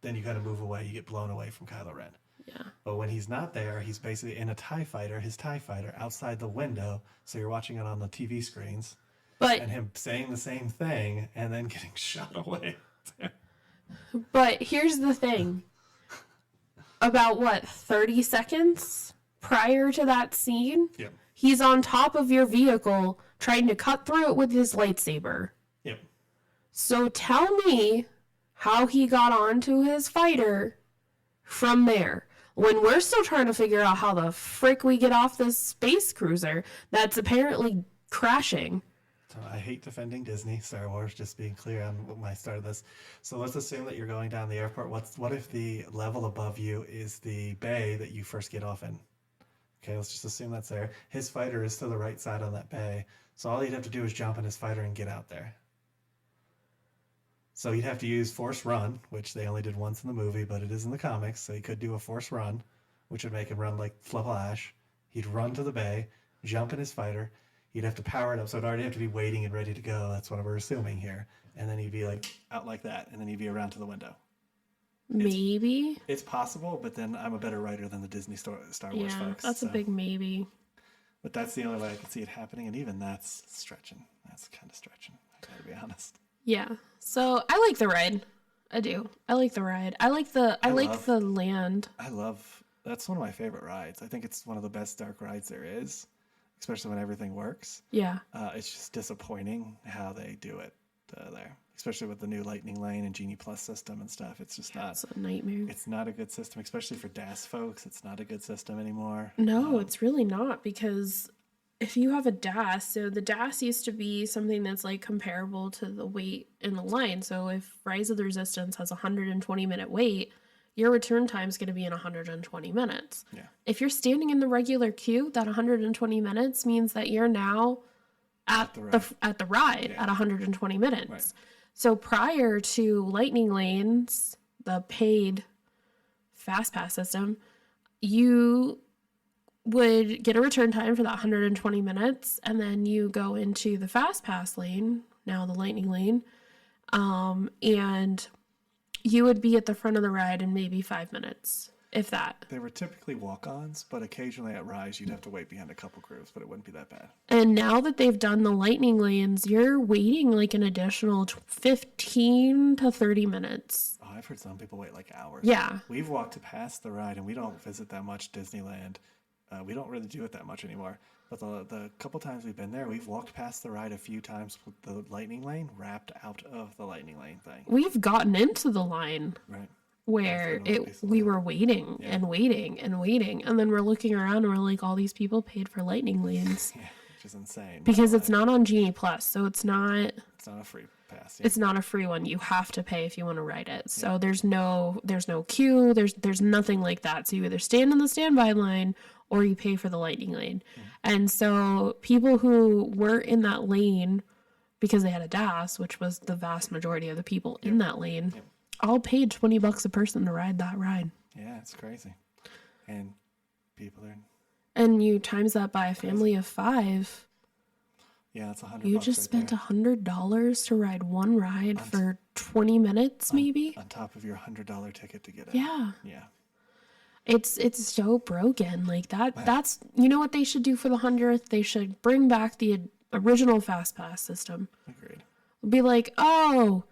then you kind of move away, you get blown away from Kylo Ren. Yeah. But when he's not there, he's basically in a TIE fighter, his TIE fighter, outside the window, so you're watching it on the TV screens, and him saying the same thing, and then getting shot away. But here's the thing. About, 30 seconds prior to that scene, Yep. he's on top of your vehicle trying to cut through it with his lightsaber. Yep. So tell me how he got onto his fighter from there, when we're still trying to figure out how the frick we get off this space cruiser that's apparently crashing. So I hate defending Disney, Star Wars, just being clear on when I started this. So let's assume that you're going down the airport. What if the level above you is the bay that you first get off in? Okay, let's just assume that's there. His fighter is to the right side on that bay. So all he'd have to do is jump in his fighter and get out there. So he'd have to use force run, which they only did once in the movie, but it is in the comics, so he could do a force run, which would make him run like Flash. He'd run to the bay, jump in his fighter. He'd have to power it up, so it'd already have to be waiting and ready to go. That's what we're assuming here. And then he'd be like out like that, and then he'd be around to the window. Maybe. It's possible, but then I'm a better writer than the Disney Star Wars folks. That's a big maybe. But that's the only way I can see it happening, and even that's stretching. That's kind of stretching, I gotta be honest. Yeah. So I like the ride. I do. I like the ride. I like the land. That's one of my favorite rides. I think it's one of the best dark rides there is, especially when everything works. Yeah. It's just disappointing how they do it there, especially with the new Lightning Lane and Genie Plus system and stuff. It's just not. It's a nightmare. It's not a good system, especially for DAS folks. It's not a good system anymore. No, it's really not, because if you have a DAS, so the DAS used to be something that's like comparable to the wait in the line. So if Rise of the Resistance has a 120-minute wait, your return time is going to be in 120 minutes. Yeah. If you're standing in the regular queue, that 120 minutes means that you're now at the ride at 120 minutes. Right. So prior to Lightning Lanes, the paid Fast Pass system, you would get a return time for that 120 minutes, and then you go into the Fast Pass lane, now the Lightning Lane, and you would be at the front of the ride in maybe 5 minutes, if that. They were typically walk-ons, but occasionally at Rise you'd have to wait behind a couple groups, but it wouldn't be that bad. And now that they've done the Lightning Lanes, you're waiting like an additional 15 to 30 minutes. Oh, I've heard some people wait like hours. Yeah. We've walked past the ride, and we don't visit that much Disneyland. We don't really do it that much anymore. But the couple times we've been there, we've walked past the ride a few times with the Lightning Lane wrapped out of the Lightning Lane thing. We've gotten into the line. Right. Where we were waiting and waiting and waiting, and then we're looking around and we're like, all these people paid for Lightning Lanes. Yeah, which is insane. Because it's not on Genie Plus, so it's not a free pass. Yeah. It's not a free one. You have to pay if you want to ride it. So there's no queue, there's nothing like that. So you either stand in the standby line or you pay for the Lightning Lane. And so people who were in that lane because they had a DAS, which was the vast majority of the people in that lane, all paid $20 a person to ride that ride. Yeah, it's crazy. And people are... And you times that by a family of 5. Yeah, that's $100. You just spent $100 to ride one ride for 20 minutes, maybe? On top of your $100 ticket to get in. Yeah. Yeah. It's so broken. Like that's, you know what they should do for the 100th? They should bring back the original Fast Pass system. Agreed. Be like, oh...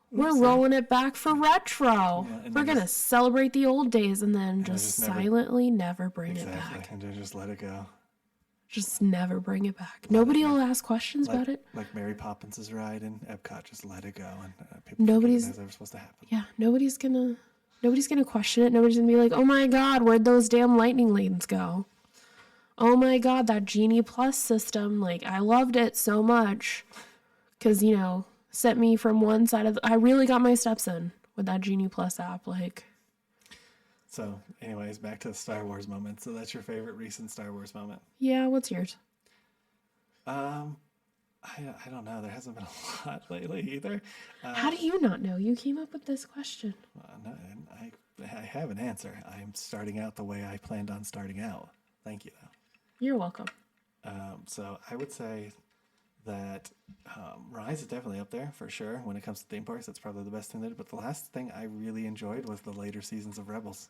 We're rolling it back for retro. Yeah, we're going to celebrate the old days and then just silently never bring it back. And just let it go. Just never bring it back. Nobody will ask questions about it. Like Mary Poppins' ride in Epcot, just let it go. And people nobody's ever supposed to happen. Yeah, nobody's gonna question it. Nobody's gonna be like, oh my God, where'd those damn Lightning Lanes go? Oh my God, that Genie Plus system. Like, I loved it so much. Because, sent me from one side of I really got my steps in with that Genie Plus app. Like, so anyways, back to the Star Wars moment. So that's your favorite recent Star Wars moment? Yeah. What's yours? I don't know. There hasn't been a lot lately either. How do you not know? You came up with this question. No, I have an answer. I'm starting out the way I planned on starting out. Thank you, though. You're welcome. So I would say that Rise is definitely up there for sure. When it comes to theme parks, that's probably the best thing they did. But the last thing I really enjoyed was the later seasons of Rebels.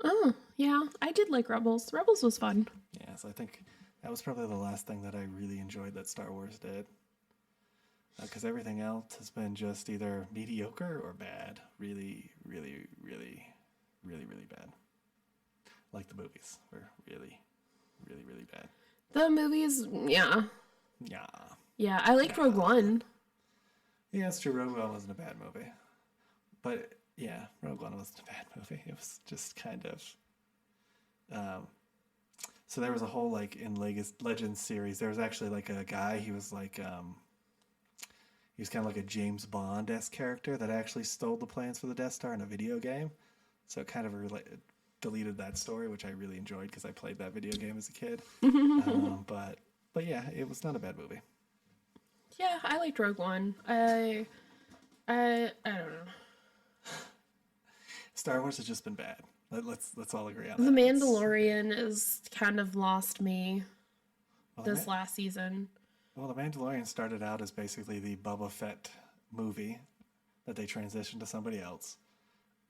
Oh, yeah. I did like Rebels. Rebels was fun. Yeah, so I think that was probably the last thing that I really enjoyed that Star Wars did. Because everything else has been just either mediocre or bad. Really, really, really, really, really bad. Like the movies were really, really, really bad. The movies, yeah. Yeah. Yeah, I liked Rogue One. Yeah, it's true. Rogue One wasn't a bad movie. But, yeah, Rogue One wasn't a bad movie. It was just kind of... so there was a whole, like, in Legends series, there was actually, like, a guy, he was, like, he was kind of like a James Bond-esque character that actually stole the plans for the Death Star in a video game. So it kind of deleted that story, which I really enjoyed because I played that video game as a kid. But yeah, it was not a bad movie. Yeah, I liked Rogue One. I don't know. Star Wars has just been bad. Let's all agree on The that. Mandalorian is kind of lost me this The last season. Mandalorian started out as basically the Boba Fett movie that they transitioned to somebody else.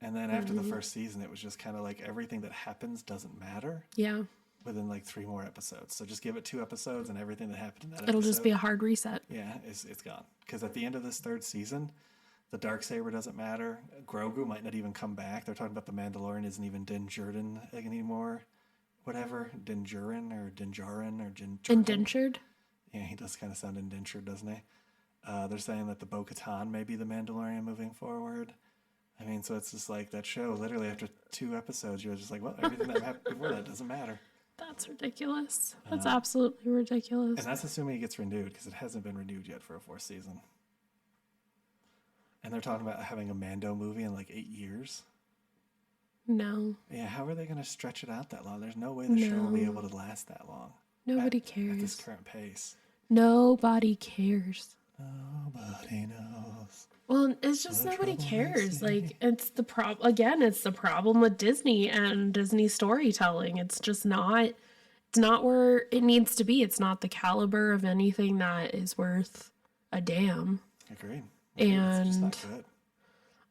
And then after the first season, it was just kind of like everything that happens doesn't matter. Yeah. Within like 3 more episodes. So just give it 2 episodes and everything that happened in that It'll episode. just be a hard reset. Yeah, it's gone. Because at the end of this 3rd season, the Darksaber doesn't matter. Grogu might not even come back. They're talking about the Mandalorian isn't even Din Djarin anymore. Whatever. Din Djarin or Din Djarin or Din Djarin. Indentured? Yeah, he does kind of sound indentured, doesn't he? They're saying that the Bo-Katan may be the Mandalorian moving forward. I mean, so it's just like that show, literally after 2 episodes, you're just like, well, everything that happened before that doesn't matter. That's ridiculous. That's absolutely ridiculous. And that's assuming it gets renewed, because it hasn't been renewed yet for a 4th season. And they're talking about having a Mando movie in like 8 years. No. Yeah, how are they going to stretch it out that long? There's no way the show will be able to last that long. Nobody At cares. this current pace. Nobody cares. Nobody knows. Well, it's just nobody cares. Like, it's the it's the problem with Disney and Disney storytelling. It's just not, it's not where it needs to be. It's not the caliber of anything that is worth a damn. Agreed. And it's just not good.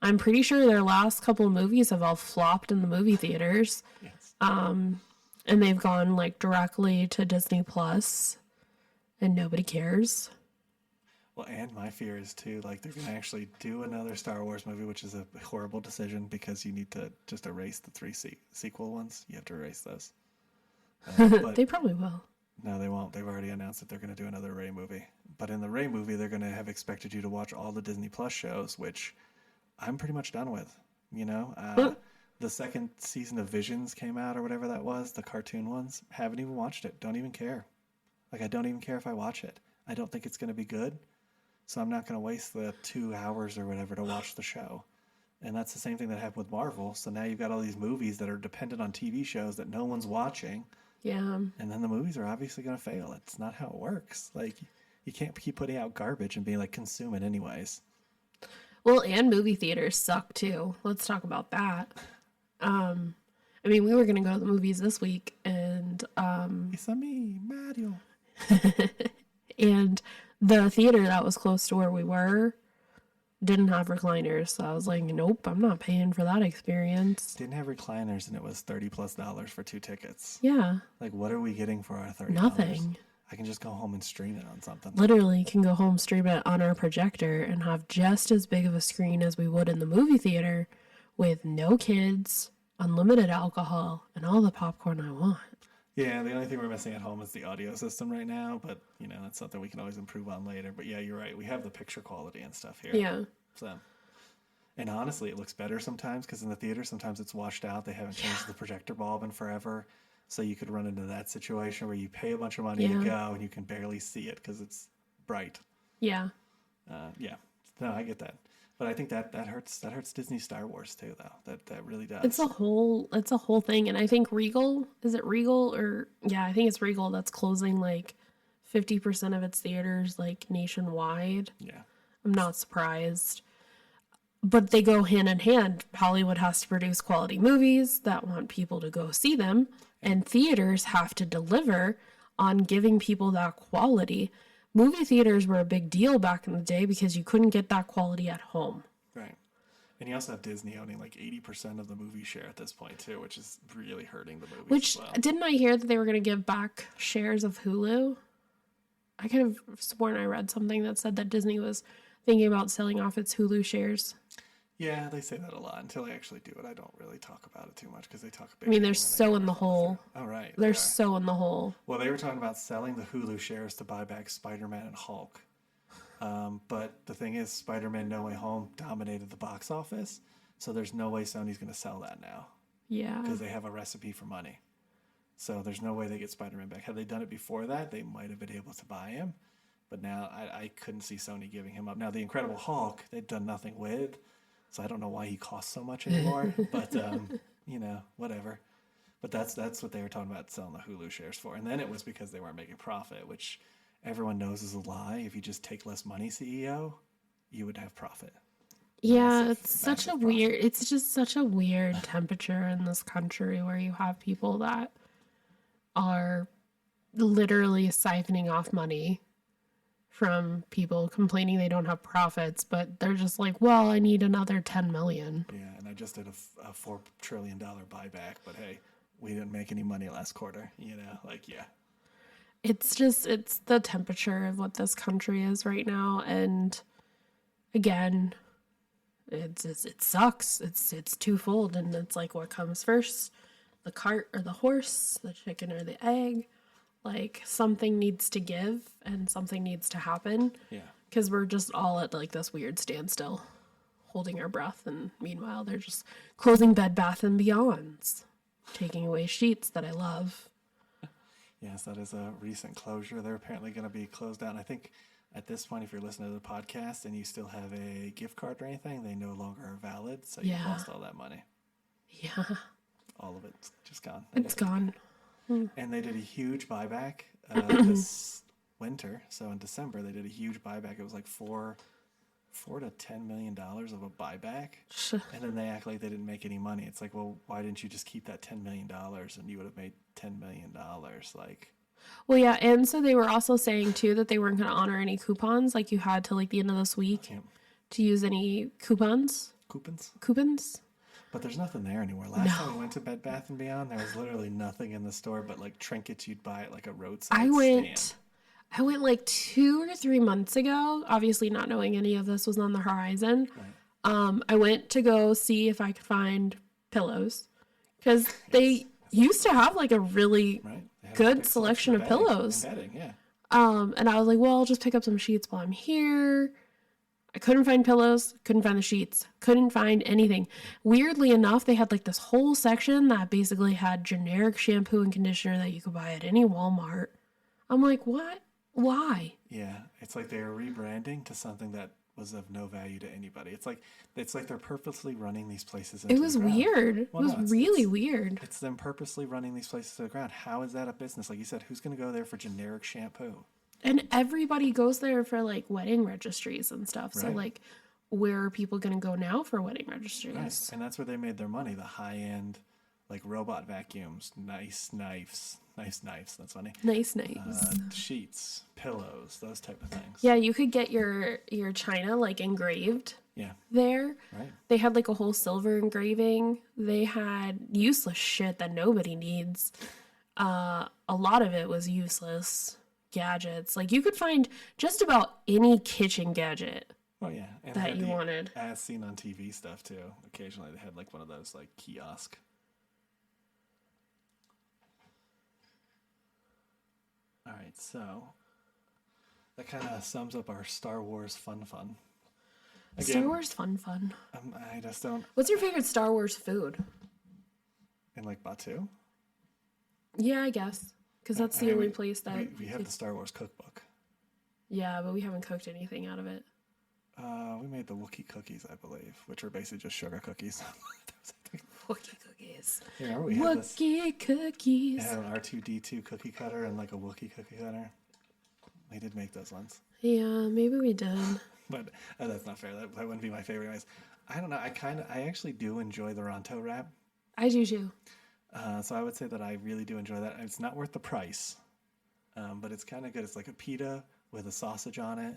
I'm pretty sure their last couple of movies have all flopped in the movie theaters. Yes. And they've gone like directly to Disney Plus, and nobody cares. Well, and my fear is too, like they're going to actually do another Star Wars movie, which is a horrible decision because you need to just erase the 3 sequel ones. You have to erase those. But They probably will. no, they won't. They've already announced that they're going to do another Rey movie. But in the Rey movie, they're going to have expected you to watch all the Disney Plus shows, which I'm pretty much done with. You know, the 2nd season of Visions came out or whatever that was, the cartoon ones. Haven't even watched it. Don't even care. Like, I don't even care if I watch it. I don't think it's going to be good. So I'm not going to waste the 2 hours or whatever to watch the show. And that's the same thing that happened with Marvel. So now you've got all these movies that are dependent on TV shows that no one's watching. Yeah. And then the movies are obviously going to fail. It's not how it works. Like, you can't keep putting out garbage and being like, consume it anyways. Well, and movie theaters suck too. Let's talk about that. I mean, we were going to go to the movies this week, and It's a me, Mario. and the theater that was close to where we were didn't have recliners. So I was like, nope, I'm not paying for that experience. Didn't have recliners, and it was $30+ for 2 tickets. Yeah. Like, what are we getting for our $30? Nothing. I can just go home and stream it on something. Literally can go home, stream it on our projector, and have just as big of a screen as we would in the movie theater with no kids, unlimited alcohol, and all the popcorn I want. Yeah, the only thing we're missing at home is the audio system right now, but, you know, that's something we can always improve on later. But yeah, you're right. We have the picture quality and stuff here. Yeah. So, and honestly, it looks better sometimes because in the theater, sometimes it's washed out. They haven't changed the projector bulb in forever. So you could run into that situation where you pay a bunch of money to go and you can barely see it because it's bright. Yeah. Yeah. No, I get that. But I think that hurts Disney Star Wars too, though. That really does. It's a whole thing. And I think Regal, is it Regal or yeah, I think it's Regal that's closing like 50% of its theaters like nationwide. Yeah. I'm not surprised. But they go hand in hand. Hollywood has to produce quality movies that want people to go see them, and theaters have to deliver on giving people that quality. Movie theaters were a big deal back in the day because you couldn't get that quality at home. Right. And you also have Disney owning like 80% of the movie share at this point too, which is really hurting the movies. Which, as well. didn't I hear that they were going to give back shares of Hulu? I could have sworn I read something that said that Disney was thinking about selling off its Hulu shares. Yeah, they say that a lot. Until they actually do it, I don't really talk about it too much because they talk about. I mean, they're so in the hole. Oh, right. They're so in the hole. Well, they were talking about selling the Hulu shares to buy back Spider-Man and Hulk. But the thing is, Spider-Man No Way Home dominated the box office, so there's no way Sony's going to sell that now. Yeah. Because they have a recipe for money. So there's no way they get Spider-Man back. Had they done it before that, they might have been able to buy him. But now I couldn't see Sony giving him up. Now, the Incredible Hulk, they've done nothing with. So I don't know why he costs so much anymore, but you know, whatever. But that's what they were talking about selling the Hulu shares for. And then it was because they weren't making profit, which everyone knows is a lie. If you just take less money, CEO, you would have profit. Yeah, Massive, it's such a massive weird, profit. it's just such a weird temperature in this country where you have people that are literally siphoning off money from people complaining they don't have profits, but they're just like, well, I need another 10 million. Yeah, and I just did a $4 trillion buyback, but hey, we didn't make any money last quarter, like, yeah. It's just, it's the temperature of what this country is right now. And again, it sucks. It's twofold. And it's like, what comes first? The cart or the horse, the chicken or the egg? Like, something needs to give and something needs to happen. Yeah. Because we're just all at like this weird standstill, holding our breath. And meanwhile, they're just closing Bed Bath and Beyonds, taking away sheets that I love. Yes, that is a recent closure. They're apparently going to be closed down. I think at this point, if you're listening to the podcast and you still have a gift card or anything, they no longer are valid. So you've lost all that money. Yeah. All of it's just gone. It's gone. And they did a huge buyback this winter. So in December, they did a huge buyback. It was like $4 to $10 million of a buyback. And then they act like they didn't make any money. It's like, well, why didn't you just keep that $10 million and you would have made $10 million? Like, Well, yeah, and so they were also saying too that they weren't going to honor any coupons. Like, you had to like the end of this week to use any coupons. Coupons. But there's nothing there anymore. Last time we went to Bed Bath & Beyond, there was literally nothing in the store but like trinkets you'd buy at like a roadside stand. I went like 2 or 3 months ago, obviously not knowing any of this was on the horizon. Right. I went to go see if I could find pillows because they used to have like a really good selection of pillows. And bedding, yeah. And I was like, well, I'll just pick up some sheets while I'm here. I couldn't find pillows, couldn't find the sheets, couldn't find anything. Weirdly enough, they had like this whole section that basically had generic shampoo and conditioner that you could buy at any Walmart. I'm like, what? Why? Yeah, it's like they're rebranding to something that was of no value to anybody. It's like they're purposely running these places into It was the ground. weird. Well, it was really weird. It's them purposely running these places to the ground. How is that a business? Like you said, who's going to go there for generic shampoo? And everybody goes there for like wedding registries and stuff. Right. So like, where are people going to go now for wedding registries? Right. And that's where they made their money. The high-end, like robot vacuums, nice knives. That's funny. Nice knives. Sheets, pillows, those type of things. Yeah, you could get your china like engraved. Yeah. There. Right. They had like a whole silver engraving. They had useless shit that nobody needs. A lot of it was useless gadgets. Like, you could find just about any kitchen gadget. Oh yeah, and that you wanted. As seen on TV stuff too. Occasionally they had like one of those like kiosk. All right, so that kind of sums up our Star Wars fun. Again, Star Wars fun. I just don't. What's your favorite Star Wars food? In like Batu? Yeah, I guess. Because that's the only place that... We have the Star Wars cookbook. Yeah, but we haven't cooked anything out of it. We made the Wookiee cookies, I believe, which are basically just sugar cookies. Wookiee cookies. Yeah, remember we had Wookiee cookies. It had an R2-D2 cookie cutter and like a Wookiee cookie cutter. We did make those ones. Yeah, maybe we did. But that's not fair. That wouldn't be my favorite anyways. I don't know. I actually do enjoy the Ronto wrap. I do too. So I would say that I really do enjoy that. It's not worth the price, but it's kind of good. It's like a pita with a sausage on it,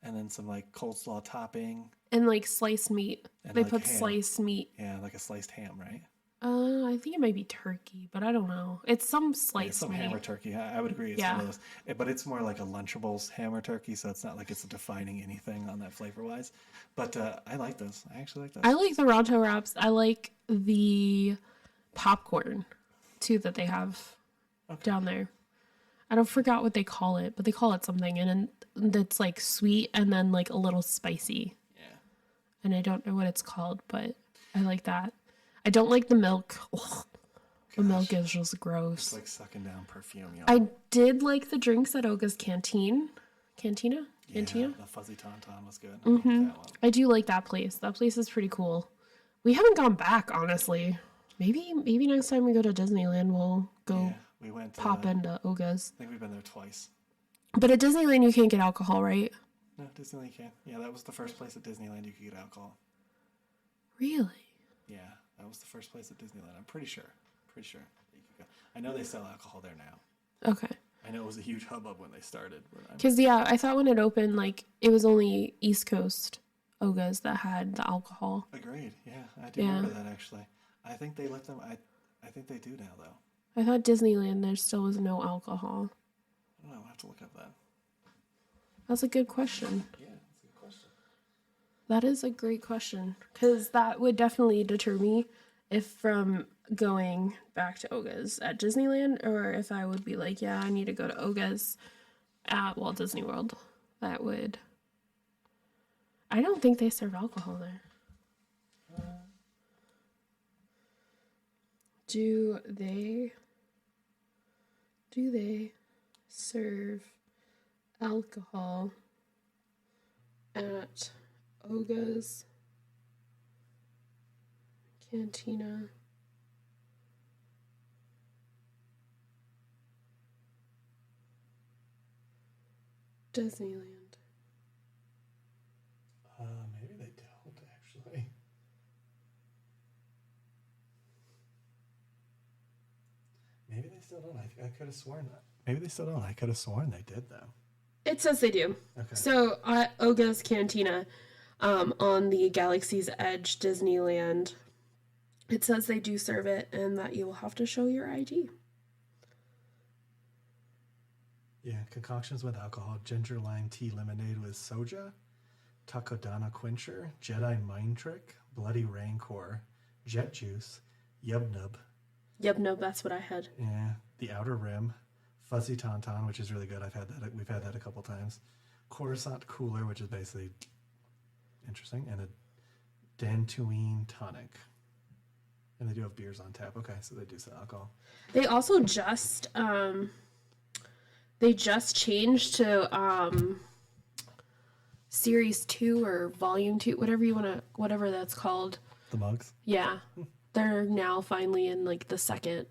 and then some like coleslaw topping. And like sliced meat. They like put ham. Sliced meat. Yeah, like a sliced ham, right? I think it might be turkey, but I don't know. It's some sliced some meat. ham or turkey. I would agree. It's one of those. But it's more like a Lunchables ham or turkey, so it's not like it's defining anything on that flavor-wise. But I like those. I actually like those. I like the Ronto wraps. I like the popcorn too that they have down there. I don't forgot what they call it, but they call it something, and it's like sweet and then like a little spicy. Yeah. And I don't know what it's called, but I like that. I don't like the milk. Ugh. The milk is just gross. It's like sucking down perfume. I did like the drinks at Oga's Cantina. Yeah, the fuzzy tauntaun was good. Mm-hmm. I do like that place. That place is pretty cool. We haven't gone back, honestly. Maybe next time we go to Disneyland, we'll go. Yeah, we went. Pop into Oga's. I think we've been there twice. But at Disneyland, you can't get alcohol, right? No, Disneyland can't. Yeah, that was the first place at Disneyland you could get alcohol. Really? Yeah, that was the first place at Disneyland. I'm pretty sure. Pretty sure that you could go. I know they sell alcohol there now. Okay. I know it was a huge hubbub when they started. Because, yeah, I thought when it opened, like, it was only East Coast Ogas that had the alcohol. Agreed. Yeah, I do remember that, actually. I think they let them... I think they do now, though. I thought Disneyland, there still was no alcohol. I don't know. I'll have to look up that. That's a good question. Yeah, that's a good question. That is a great question. Because that would definitely deter me if from going back to Oga's at Disneyland, or if I would be like, yeah, I need to go to Oga's at Walt Disney World. That would... I don't think they serve alcohol there. Do they serve alcohol at Oga's Cantina? Disneyland. Maybe they don't, actually. Maybe they still don't. I could have sworn that. Maybe they still don't. I could have sworn they did, though. It says they do. Okay. So at Oga's Cantina, on the Galaxy's Edge Disneyland, it says they do serve it and that you will have to show your ID. Yeah, concoctions with alcohol, ginger lime tea lemonade with soja, Takodana quencher, Jedi mind trick, bloody rancor, jet juice, yub nub. Yep, no, that's what I had. Yeah, the outer rim, fuzzy tauntaun, which is really good. We've had that a couple times. Coruscant cooler, which is basically interesting, and a Dantooine tonic. And they do have beers on tap. Okay, so they do sell alcohol. They also just changed to Series 2 or Volume 2, whatever that's called. The mugs? Yeah. They're now finally in like the second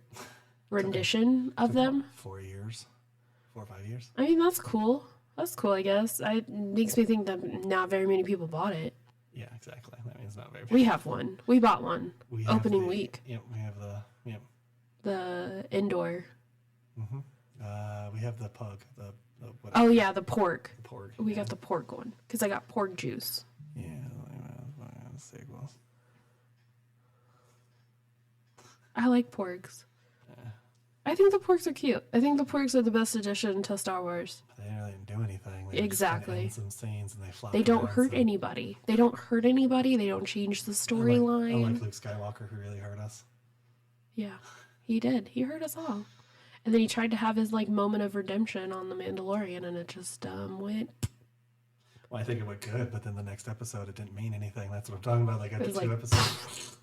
rendition of them. 4 years. 4 or 5 years. I mean, that's cool. That's cool, I guess. It makes me think that not very many people bought it. Yeah, exactly. That means not very We have one. We bought one. Opening week. Yep, we have The indoor. Mm-hmm. We have the pug. Oh, yeah, the pork. The pork. We got the pork one because I got pork juice. Yeah, sequels. I like porks. Yeah. I think the porks are cute. I think the porks are the best addition to Star Wars. They really didn't do anything. They Exactly. just some scenes and they flop. They don't hurt anybody. They don't hurt anybody. They don't change the storyline. Unlike Luke Skywalker, who really hurt us. Yeah, he did. He hurt us all. And then he tried to have his like moment of redemption on The Mandalorian, and it just went. Well, I think it went good, but then the next episode, it didn't mean anything. That's what I'm talking about. Like after 2 episodes,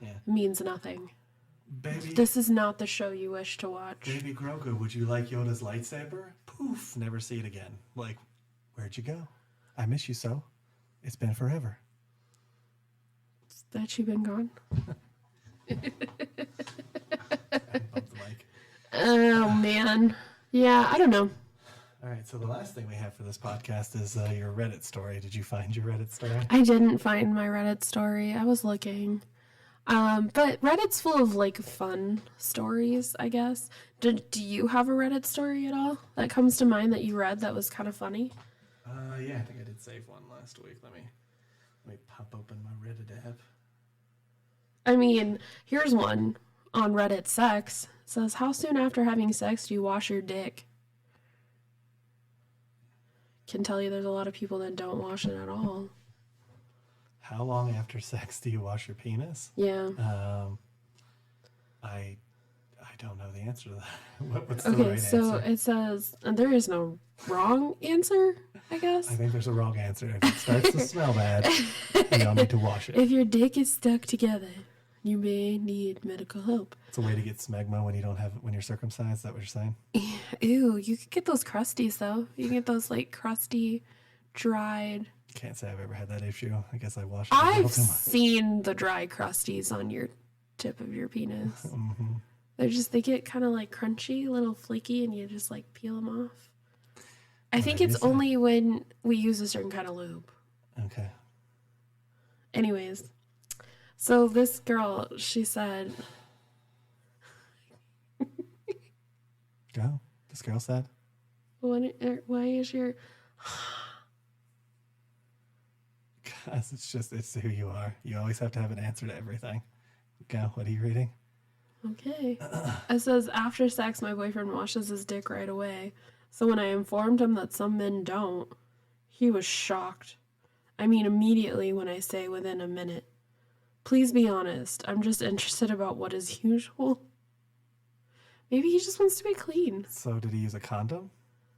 yeah, means nothing. Baby, this is not the show you wish to watch. Baby Grogu, would you like Yoda's lightsaber? Poof, never see it again. Like, where'd you go? I miss you so. It's been forever. That she been gone? I bumped the mic. Oh, man. Yeah, I don't know. All right, so the last thing we have for this podcast is your Reddit story. Did you find your Reddit story? I didn't find my Reddit story. I was looking. But Reddit's full of, like, fun stories, I guess. Do you have a Reddit story at all that comes to mind that you read that was kind of funny? Yeah, I think I did save one last week. Let me pop open my Reddit app. I mean, here's one on Reddit Sex. It says, how soon after having sex do you wash your dick? Can tell you there's a lot of people that don't wash it at all. How long after sex do you wash your penis? Yeah. I don't know the answer to that. What's the okay, right so answer? it says, and there is no wrong answer, I guess. I think there's a wrong answer. If it starts to smell bad, you don't need to wash it. If your dick is stuck together, you may need medical help. It's a way to get smegma when you're circumcised. Is that what you're saying? Ew, you could get those crusties though. You can get those like crusty, dried. Can't say I've ever had that issue. I guess I wash it. I've seen the dry crusties on your tip of your penis. Mm-hmm. They get kind of like crunchy, a little flaky, and you just like peel them off. I think it's only when we use a certain kind of lube. Okay. Anyways, So this girl, she said, Go. This girl said. why is your... Guys, it's who you are. You always have to have an answer to everything. Go. What are you reading? Okay. It says, after sex, my boyfriend washes his dick right away. So when I informed him that some men don't, he was shocked. I mean, immediately when I say within a minute. Please be honest. I'm just interested about what is usual. Maybe he just wants to be clean. So did he use a condom?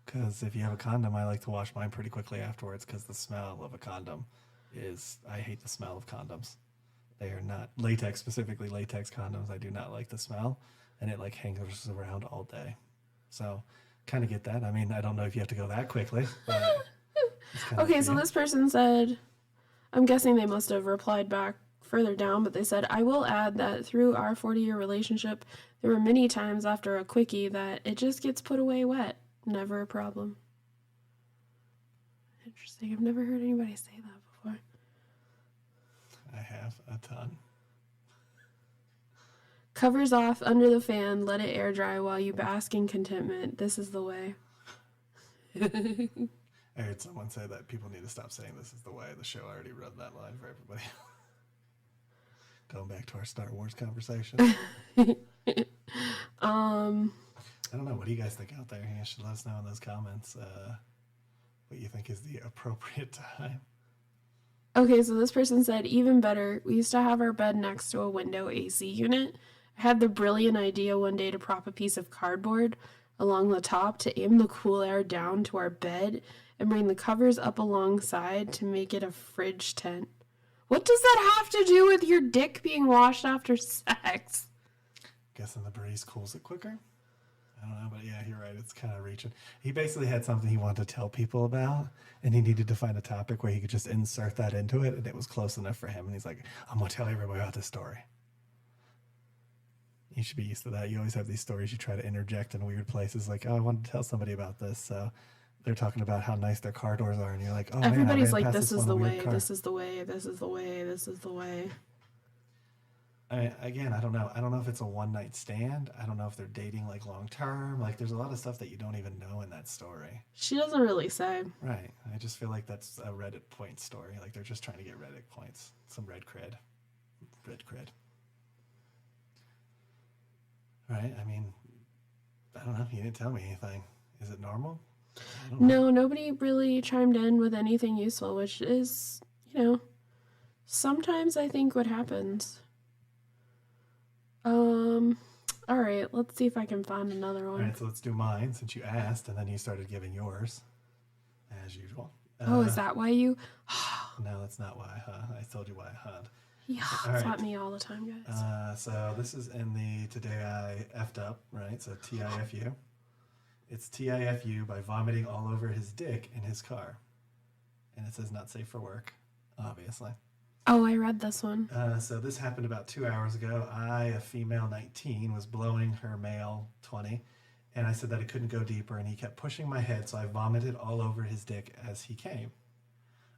Because if you have a condom, I like to wash mine pretty quickly afterwards because the smell of a condom is... I hate the smell of condoms. They are not... Latex, specifically latex condoms, I do not like the smell. And it like hangs around all day. So kind of get that. I mean, I don't know if you have to go that quickly. But okay, so this person said... I'm guessing they must have replied back further down, but they said, I will add that through our 40-year relationship, there were many times after a quickie that it just gets put away wet. Never a problem. Interesting. I've never heard anybody say that before. I have a ton. Covers off under the fan, let it air dry while you bask in contentment. This is the way. I heard someone say that people need to stop saying this is the way. The show already read that line for everybody. Going back to our Star Wars conversation. I don't know. What do you guys think out there? You should let us know in those comments what you think is the appropriate time. Okay, so this person said, even better, we used to have our bed next to a window AC unit. I had the brilliant idea one day to prop a piece of cardboard along the top to aim the cool air down to our bed and bring the covers up alongside to make it a fridge tent. What does that have to do with your dick being washed after sex? Guessing the breeze cools it quicker? I don't know, but yeah, you're right. It's kind of reaching. He basically had something he wanted to tell people about, and he needed to find a topic where he could just insert that into it, and it was close enough for him. And he's like, I'm going to tell everybody about this story. You should be used to that. You always have these stories you try to interject in weird places, like, oh, I wanted to tell somebody about this. So they're talking about how nice their car doors are, and you're like, oh, everybody's man, like, this is the way, this is the way, this is the way, this is the way. Again, I don't know. I don't know if it's a one-night stand. I don't know if they're dating like long-term. Like, there's a lot of stuff that you don't even know in that story. She doesn't really say. Right. I just feel like that's a Reddit point story. Like, they're just trying to get Reddit points. Some red cred. Red cred. Right? I mean, I don't know. You didn't tell me anything. Is it normal? No, nobody really chimed in with anything useful, which is, sometimes I think what happens. All right, let's see if I can find another one. All right, so let's do mine since you asked and then you started giving yours, as usual. Is that why you? No, that's not why, huh? I told you why, huh? Yeah, it's not me all the time, guys. So this is in the Today I Effed Up, right? So TIFU. It's TIFU by vomiting all over his dick in his car. And it says not safe for work, obviously. Oh, I read this one. So this happened about 2 hours ago. I, a female 19, was blowing her male 20, and I said that it couldn't go deeper, and he kept pushing my head, so I vomited all over his dick as he came.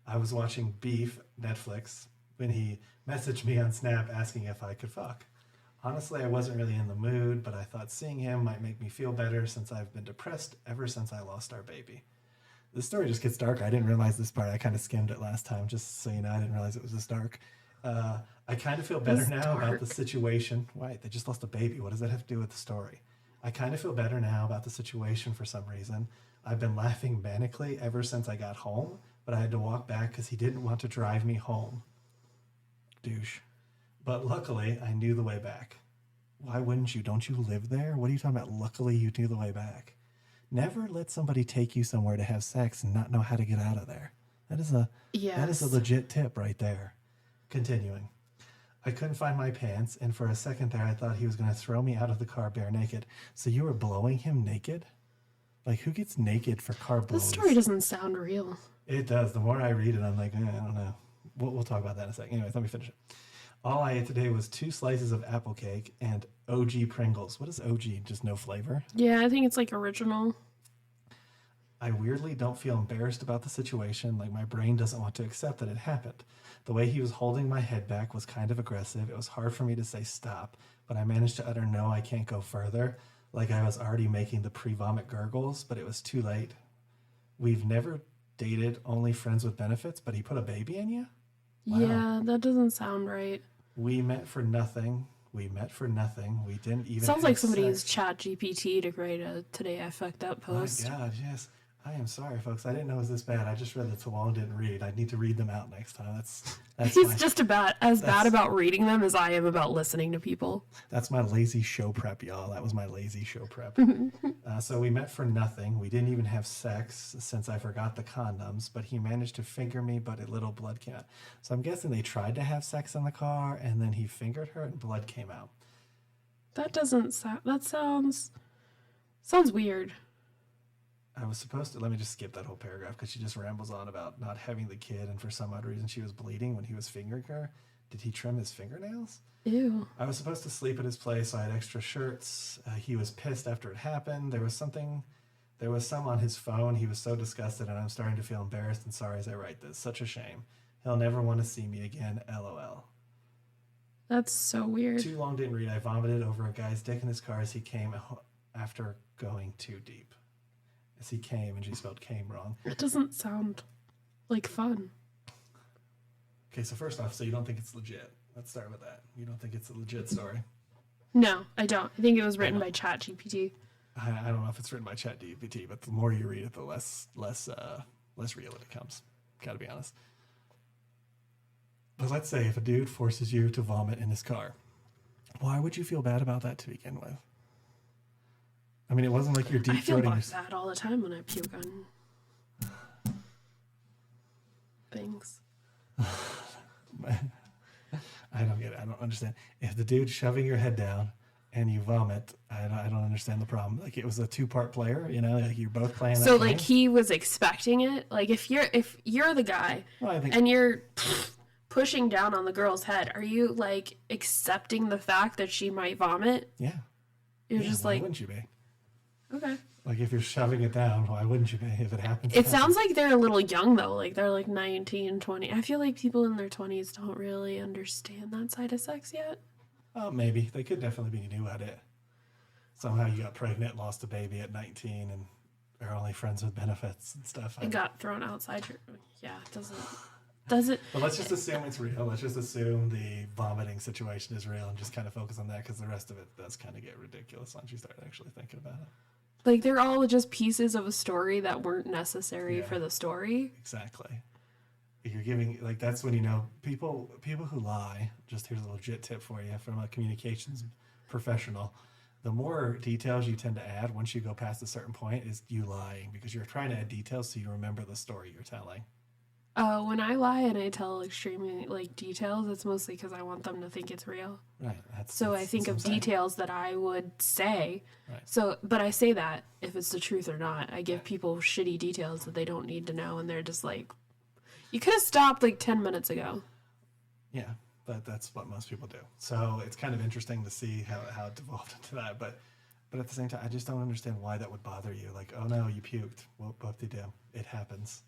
I was watching Beef, Netflix, when he messaged me on Snap asking if I could fuck. Honestly, I wasn't really in the mood, but I thought seeing him might make me feel better since I've been depressed ever since I lost our baby. The story just gets darker. I didn't realize this part. I kind of skimmed it last time, just so you know. I didn't realize it was this dark. I kind of feel better now about the situation. Right, they just lost a baby. What does that have to do with the story? I kind of feel better now about the situation for some reason. I've been laughing manically ever since I got home, but I had to walk back because he didn't want to drive me home. Douche. But luckily, I knew the way back. Why wouldn't you? Don't you live there? What are you talking about? Luckily, you knew the way back. Never let somebody take you somewhere to have sex and not know how to get out of there. That is a legit tip right there. Continuing. I couldn't find my pants, and for a second there, I thought he was going to throw me out of the car bare naked. So you were blowing him naked? Like, who gets naked for car blows? This story doesn't sound real. It does. The more I read it, I'm like, I don't know. We'll talk about that in a second. Anyways, let me finish it. All I ate today was 2 slices of apple cake and OG Pringles. What is OG? Just no flavor? Yeah, I think it's like original. I weirdly don't feel embarrassed about the situation, like my brain doesn't want to accept that it happened. The way he was holding my head back was kind of aggressive. It was hard for me to say stop, but I managed to utter no, I can't go further, like I was already making the pre-vomit gurgles, but it was too late. We've never dated, only friends with benefits, but he put a baby in you? Wow. Yeah, that doesn't sound right. We met for nothing. We met for nothing. We didn't even Sounds have like somebody sex. used Chat GPT to create a Today I Fucked Up post. My God, yes. I am sorry, folks. I didn't know it was this bad. I just read that Tawal didn't read. I need to read them out next time. That's He's my, just as bad about reading them as I am about listening to people. that's my lazy show prep, y'all. That was my lazy show prep. So we met for nothing. We didn't even have sex since I forgot the condoms, but he managed to finger me, but a little blood came out. So I'm guessing they tried to have sex in the car, and then he fingered her, and blood came out. That doesn't sound. That sounds weird. I was supposed to, let me just skip that whole paragraph because she just rambles on about not having the kid and for some odd reason she was bleeding when he was fingering her. Did he trim his fingernails? Ew. I was supposed to sleep at his place, so I had extra shirts. He was pissed after it happened. There was some on his phone. He was so disgusted, and I'm starting to feel embarrassed and sorry as I write this. Such a shame. He'll never want to see me again. LOL. That's so weird. Too long didn't read. I vomited over a guy's dick in his car as he came after going too deep. As he came, and she spelled came wrong. It doesn't sound like fun. Okay, so first off, so you don't think it's legit. Let's start with that. You don't think it's a legit story? No, I don't. I think it was written by Chat GPT. I don't know if it's written by ChatGPT, but the more you read it, the less real it becomes. Gotta be honest. But let's say if a dude forces you to vomit in his car, why would you feel bad about that to begin with? I mean, it wasn't like you're deep I feel throating bad all the time when I puke on things. I don't get it. I don't understand. If the dude's shoving your head down and you vomit, I don't understand the problem. Like, it was a two-part player, you know, like you're both playing that So game. like he was expecting it. Like if you're the guy and you're pushing down on the girl's head, are you like accepting the fact that she might vomit? Yeah. You're just why like, wouldn't you be? Okay. Like, if you're shoving it down, why wouldn't you be if it happens? It sounds like they're a little young, though. Like, they're like 19, 20. I feel like people in their 20s don't really understand that side of sex yet. Oh, maybe. They could definitely be new at it. Somehow you got pregnant, lost a baby at 19, and are only friends with benefits and stuff. And got thrown outside your... Yeah, it doesn't... But let's just assume it's real. Let's just assume the vomiting situation is real and just kind of focus on that, because the rest of it does kind of get ridiculous once you start actually thinking about it. Like, they're all just pieces of a story that weren't necessary for the story. Exactly. You're giving, like, that's when you know people who lie. Just here's a legit tip for you from a communications professional. The more details you tend to add once you go past a certain point is you lying, because you're trying to add details so you remember the story you're telling. When I lie and I tell extremely like details, it's mostly because I want them to think it's real. Right. So I think of details that I would say. Right. So, but I say that if it's the truth or not. I give people shitty details that they don't need to know, and they're just like, "You could have stopped like 10 minutes ago." Yeah, that's what most people do. So it's kind of interesting to see how it devolved into that. But at the same time, I just don't understand why that would bother you. Like, oh no, you puked. Well, what did you do? It happens.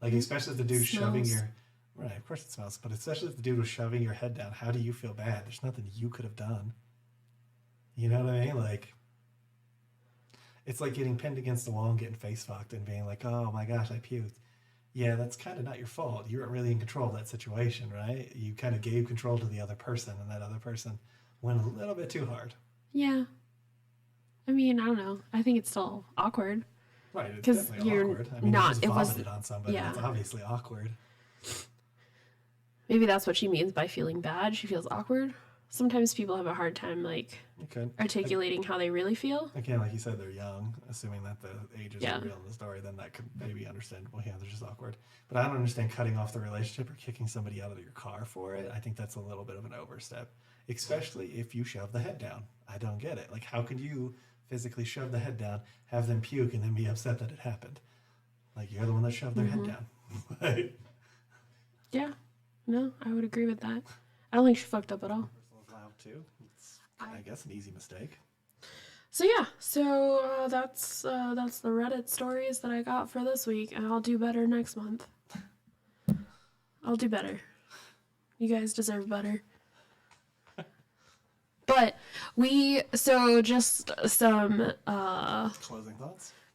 Like, especially if the dude shoving your... Right, of course it smells. But especially if the dude was shoving your head down, how do you feel bad? There's nothing you could have done. You know what I mean? Like, it's like getting pinned against the wall and getting face fucked and being like, oh my gosh, I puked. Yeah, that's kind of not your fault. You weren't really in control of that situation, right? You kind of gave control to the other person, and that other person went a little bit too hard. Yeah. I mean, I don't know. I think it's still awkward. Right, it's because definitely you're awkward. I mean, not. you just It was vomited on somebody. yeah. It's obviously awkward. Maybe that's what she means by feeling bad. She feels awkward. Sometimes people have a hard time like articulating how they really feel. Again, like you said, they're young. Assuming that the ages are real in the story, then that could maybe be understandable. Yeah, they're just awkward. But I don't understand cutting off the relationship or kicking somebody out of your car for it. I think that's a little bit of an overstep, especially if you shove the head down. I don't get it. Like, how could you physically shove the head down, have them puke, and then be upset that it happened? Like, you're the one that shoved their head down. Right? Yeah. No, I would agree with that. I don't think she fucked up at all. Loud too. It's, I guess, an easy mistake. So yeah, that's the Reddit stories that I got for this week, and I'll do better next month. I'll do better. You guys deserve better. But just some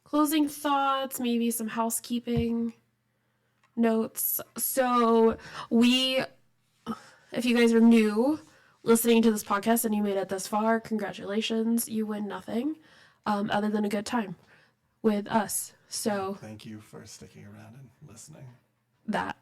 closing thoughts, maybe some housekeeping notes. So if you guys are new listening to this podcast and you made it this far, congratulations. You win nothing other than a good time with us. So thank you for sticking around and listening. That.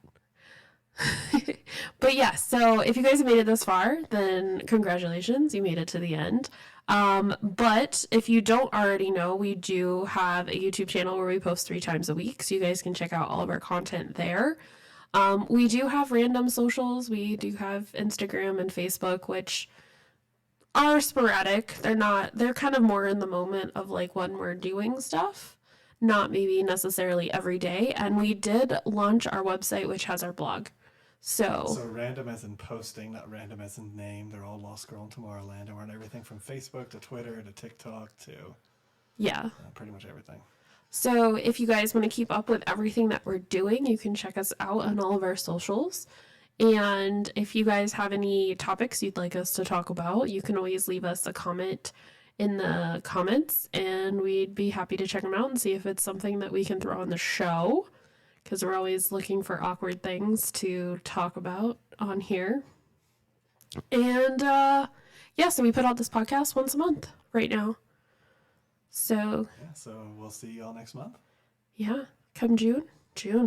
But yeah, so if you guys have made it this far, then congratulations, you made it to the end. But if you don't already know, we do have a YouTube channel where we post 3 times a week, so you guys can check out all of our content there. We do have random socials. We do have Instagram and Facebook, which are sporadic. They're kind of more in the moment of like when we're doing stuff, not maybe necessarily every day. And we did launch our website, which has our blog. So random as in posting, not random as in name. They're all Lost Girl in Tomorrowland, and we're on everything from Facebook to Twitter to TikTok to pretty much everything. So if you guys want to keep up with everything that we're doing, you can check us out on all of our socials. And if you guys have any topics you'd like us to talk about, you can always leave us a comment in the comments, and we'd be happy to check them out and see if it's something that we can throw on the show, because we're always looking for awkward things to talk about on here. And so we put out this podcast once a month right now. So we'll see y'all next month. Yeah, come June. Yeah.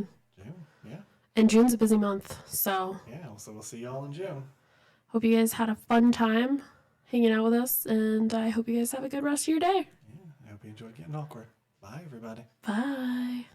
And June's a busy month, so so we'll see y'all in June. Hope you guys had a fun time hanging out with us, and I hope you guys have a good rest of your day. Yeah, I hope you enjoyed getting awkward. Bye, everybody. Bye.